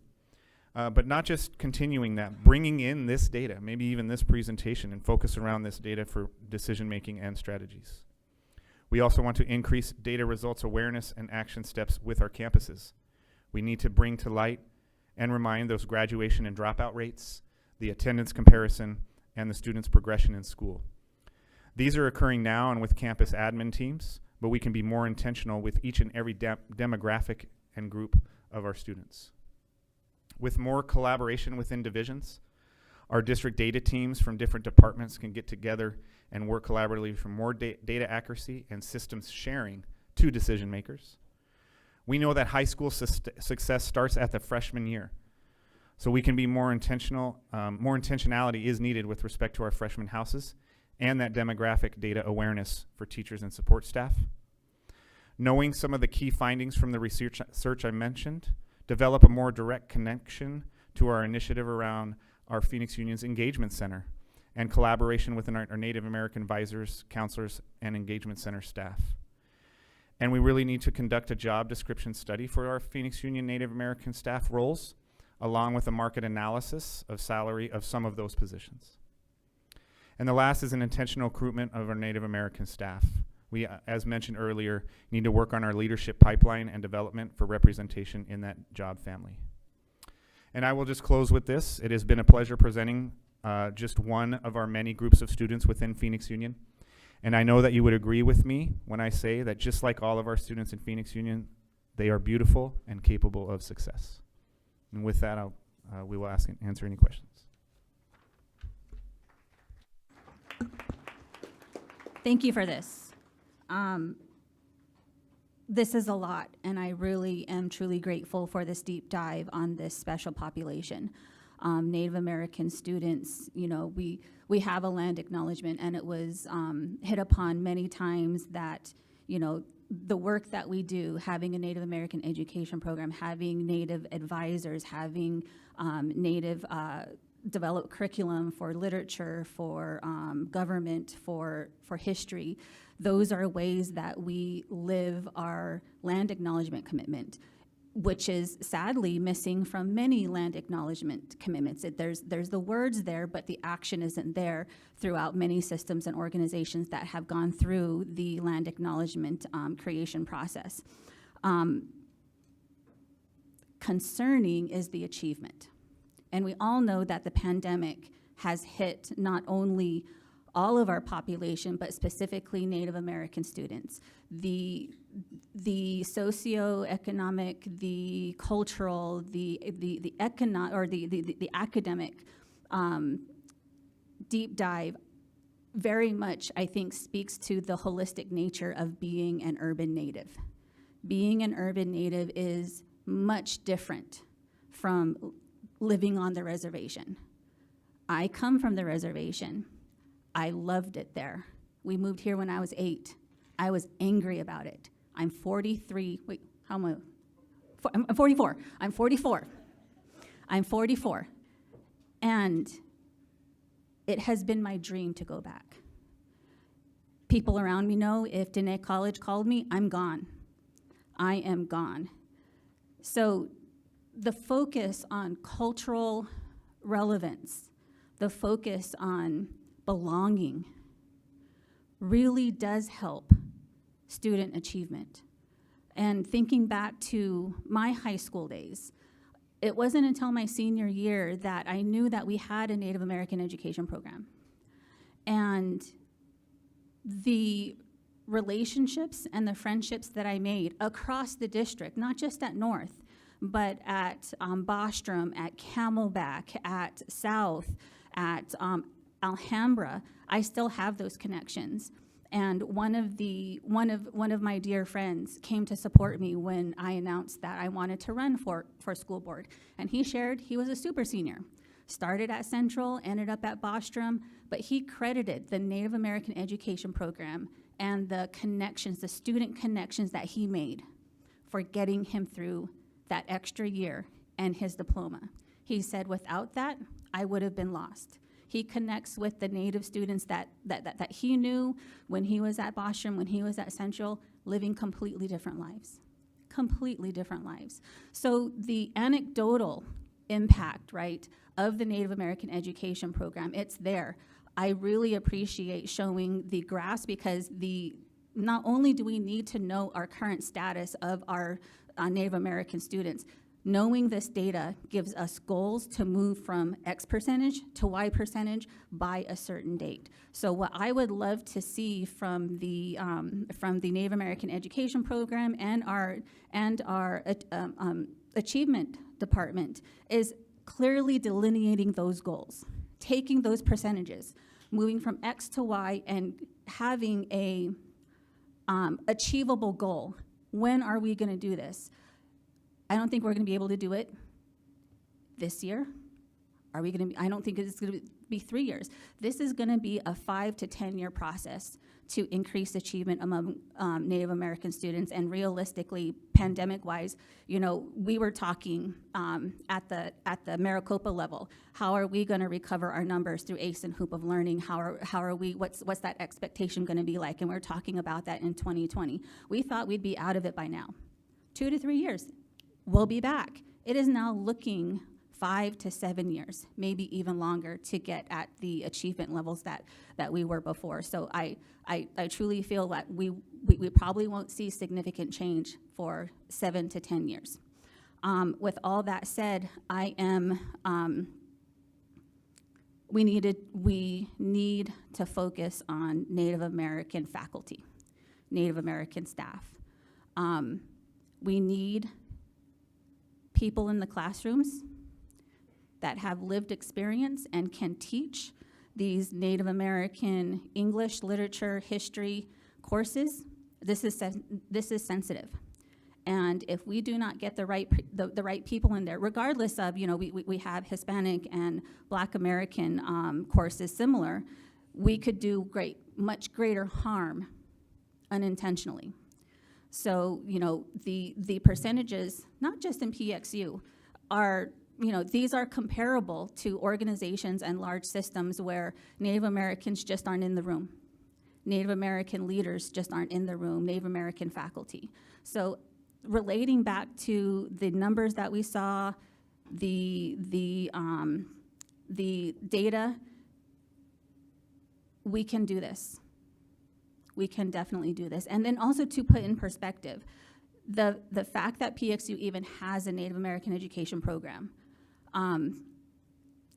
but not just continuing that, bringing in this data, maybe even this presentation, and focus around this data for decision making and strategies. We also want to increase data results awareness and action steps with our campuses. We need to bring to light and remind those graduation and dropout rates, the attendance comparison, and the students' progression in school. These are occurring now and with campus admin teams, but we can be more intentional with each and every demographic and group of our students. With more collaboration within divisions, Our district data teams from different departments can get together and work collaboratively for more data accuracy and systems sharing to decision makers. We know that high school success starts at the freshman year. So we can be more intentional, more intentionality is needed with respect to our freshman houses and that demographic data awareness for teachers and support staff. Knowing some of the key findings from the research I mentioned, develop a more direct connection to our initiative around our Phoenix Union's Engagement Center and collaboration with our Native American advisors, counselors, and Engagement Center staff. And we really need to conduct a job description study for our Phoenix Union Native American staff roles, along with a market analysis of salary of some of those positions. And the last is an intentional recruitment of our Native American staff. We, as mentioned earlier, need to work on our leadership pipeline and development for representation in that job family. And I will just close with this. It has been a pleasure presenting just one of our many groups of students within Phoenix Union. And I know that you would agree with me when I say that just like all of our students in Phoenix Union, they are beautiful and capable of success. And with that, we will answer any questions. Thank you for this. This is a lot, and I really am truly grateful for this deep dive on this special population. Native American students, you know, we have a land acknowledgement, and it was hit upon many times that, you know, the work that we do, having a Native American education program, having Native advisors, having Native developed curriculum for literature, for government, for history. Those are ways that we live our land acknowledgement commitment, which is sadly missing from many land acknowledgement commitments. There's the words there, but the action isn't there throughout many systems and organizations that have gone through the land acknowledgement creation process. Concerning is the achievement. And we all know that the pandemic has hit not only all of our population, but specifically Native American students. The socioeconomic, the cultural, the academic deep dive very much, I think, speaks to the holistic nature of being an urban Native. Being an urban Native is much different from living on the reservation. I come from the reservation. I loved it there. We moved here when I was 8. I was angry about it. I'm 43. Wait, how am I? I'm 44. I'm 44. I'm 44. And it has been my dream to go back. People around me know if Diné College called me, I'm gone. I am gone. So the focus on cultural relevance, the focus on belonging really does help student achievement. And thinking back to my high school days, it wasn't until my senior year that I knew that we had a Native American education program. And the relationships and the friendships that I made across the district, not just at North, but at Bostrom, at Camelback, at South, at Alhambra, I still have those connections. And one of my dear friends came to support me when I announced that I wanted to run for school board. And he shared he was a super senior. Started at Central, ended up at Bostrom, but he credited the Native American education program and the connections, the student connections that he made for getting him through that extra year and his diploma. He said, without that, I would have been lost. He connects with the Native students that he knew when he was at Bostrom, when he was at Central, living completely different lives. Completely different lives. So the anecdotal impact, right, of the Native American education program, it's there. I really appreciate showing the grasp because not only do we need to know our current status of our Native American students, knowing this data gives us goals to move from X percentage to Y percentage by a certain date. So what I would love to see from the Native American education program and our achievement department is clearly delineating those goals. taking those percentages, moving from X to Y, and having a achievable goal. When are we going to do this? I don't think we're going to be able to do it this year. Are we going to? I don't think it's going to be 3 years. This is going to be a 5 to 10 year process to increase achievement among Native American students. And realistically, pandemic-wise, you know, we were talking at the Maricopa level. How are we going to recover our numbers through ACE and Hoop of Learning? How are we? What's that expectation going to be like? And we're talking about that in 2020. We thought we'd be out of it by now. 2 to 3 years, we'll be back. It is now looking 5 to 7 years, maybe even longer, to get at the achievement levels that we were before. So I truly feel that we probably won't see significant change for 7 to 10 years. With all that said, I am, we need to focus on Native American faculty, Native American staff. We need people in the classrooms that have lived experience and can teach these Native American English, literature, history courses. This is sensitive. And if we do not get the right people in there, regardless of, you know, we have Hispanic and Black American courses similar, we could do much greater harm unintentionally. So, you know, the percentages, not just in PXU, are, you know, these are comparable to organizations and large systems where Native Americans just aren't in the room. Native American leaders just aren't in the room, Native American faculty. So relating back to the numbers that we saw, the data, we can do this. We can definitely do this. And then also to put in perspective, the fact that PXU even has a Native American education program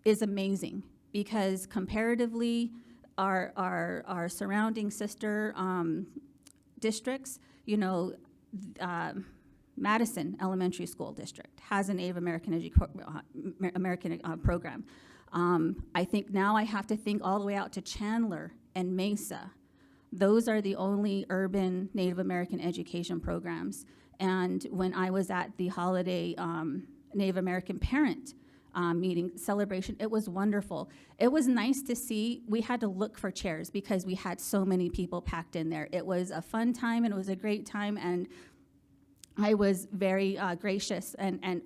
is amazing, because comparatively, our surrounding sister districts, you know, Madison Elementary School District has a Native American program. I think now I have to think all the way out to Chandler and Mesa. Those are the only urban Native American education programs. And when I was at the holiday Native American parent meeting celebration, it was wonderful. It was nice to see. We had to look for chairs because we had so many people packed in there. It was a fun time and it was a great time, and I was very gracious and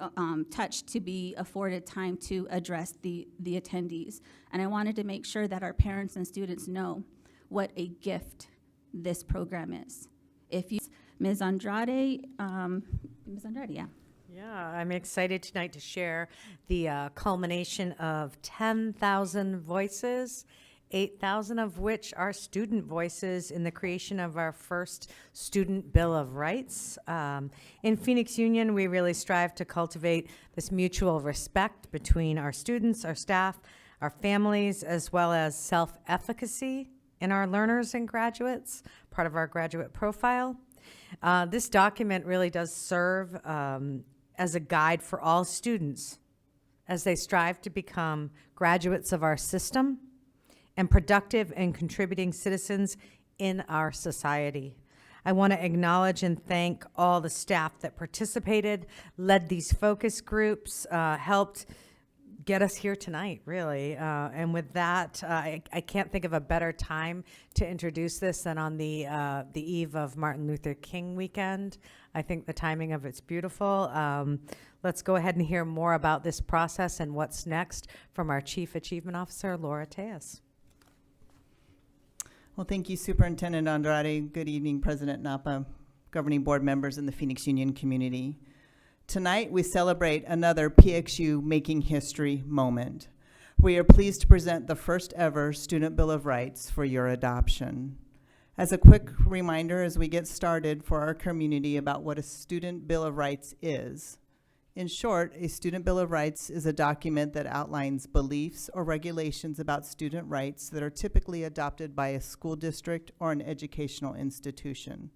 touched to be afforded time to address the attendees. And I wanted to make sure that our parents and students know what a gift this program is. If you, Ms. Andrade, yeah. Yeah, I'm excited tonight to share the culmination of 10,000 voices, 8,000 of which are student voices, in the creation of our first Student Bill of Rights. In Phoenix Union, we really strive to cultivate this mutual respect between our students, our staff, our families, as well as self-efficacy in our learners and graduates, part of our graduate profile. This document really does serve as a guide for all students as they strive to become graduates of our system and productive and contributing citizens in our society. I want to acknowledge and thank all the staff that participated, led these focus groups, helped get us here tonight, really. And with that, I can't think of a better time to introduce this than on the eve of Martin Luther King weekend. I think the timing of it's beautiful. Let's go ahead and hear more about this process and what's next from our Chief Achievement Officer, Laura Tejas. Well, thank you, Superintendent Andrade. Good evening, President Napa, governing board members, and the Phoenix Union community. Tonight, we celebrate another PXU Making History moment. We are pleased to present the first ever Student Bill of Rights for your adoption. As a quick reminder as we get started for our community about what a Student Bill of Rights is. In short, a Student Bill of Rights is a document that outlines beliefs or regulations about student rights that are typically adopted by a school district or an educational institution.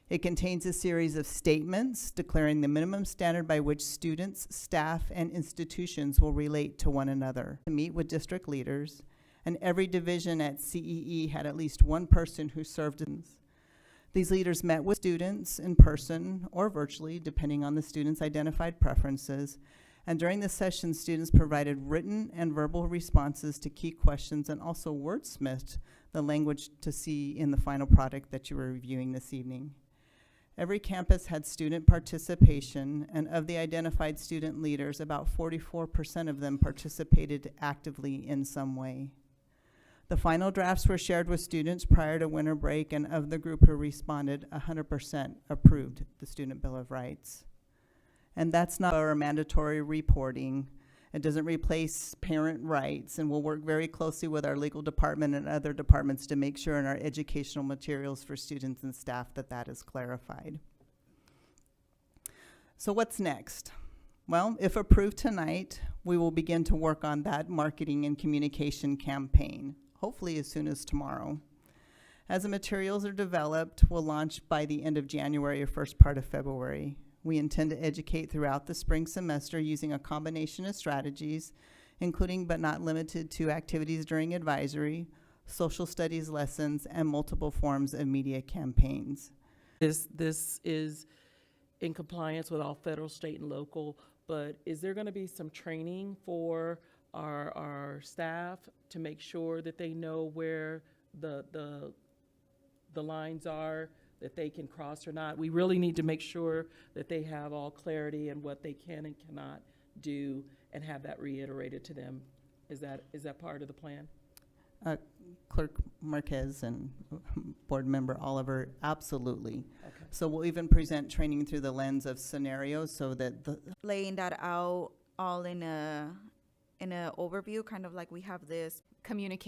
It contains a series of statements declaring the minimum standard by which students, staff, and institutions will relate to one another. To meet with district leaders, and every division at CEE had at least one person who served in. These leaders met with students in person or virtually, depending on the students' identified preferences. And during the session, students provided written and verbal responses to key questions and also wordsmithed the language to see in the final product that you were reviewing this evening. Every campus had student participation, and of the identified student leaders, about 44% of them participated actively in some way. The final drafts were shared with students prior to winter break, and of the group who responded, 100% approved the Student Bill of Rights. And that's not our mandatory reporting. It doesn't replace parent rights, and we'll work very closely with our legal department and other departments to make sure in our educational materials for students and staff that that is clarified. So what's next? Well, if approved tonight, we will begin to work on that marketing and communication campaign, hopefully as soon as tomorrow. As the materials are developed, we'll launch by the end of January or first part of February. We intend to educate throughout the spring semester using a combination of strategies, including but not limited to activities during advisory, social studies lessons, and multiple forms of media campaigns. This is in compliance with all federal, state, and local, but is there going to be some training for our staff to make sure that they know where the lines are that they can cross or not? We really need to make sure that they have all clarity in what they can and cannot do and have that reiterated to them. Is that part of the plan? Clerk Marquez and Board Member Oliver, absolutely. Okay. So we'll even present training through the lens of scenarios so that the Laying that out all in a overview, kind of like we have this Communication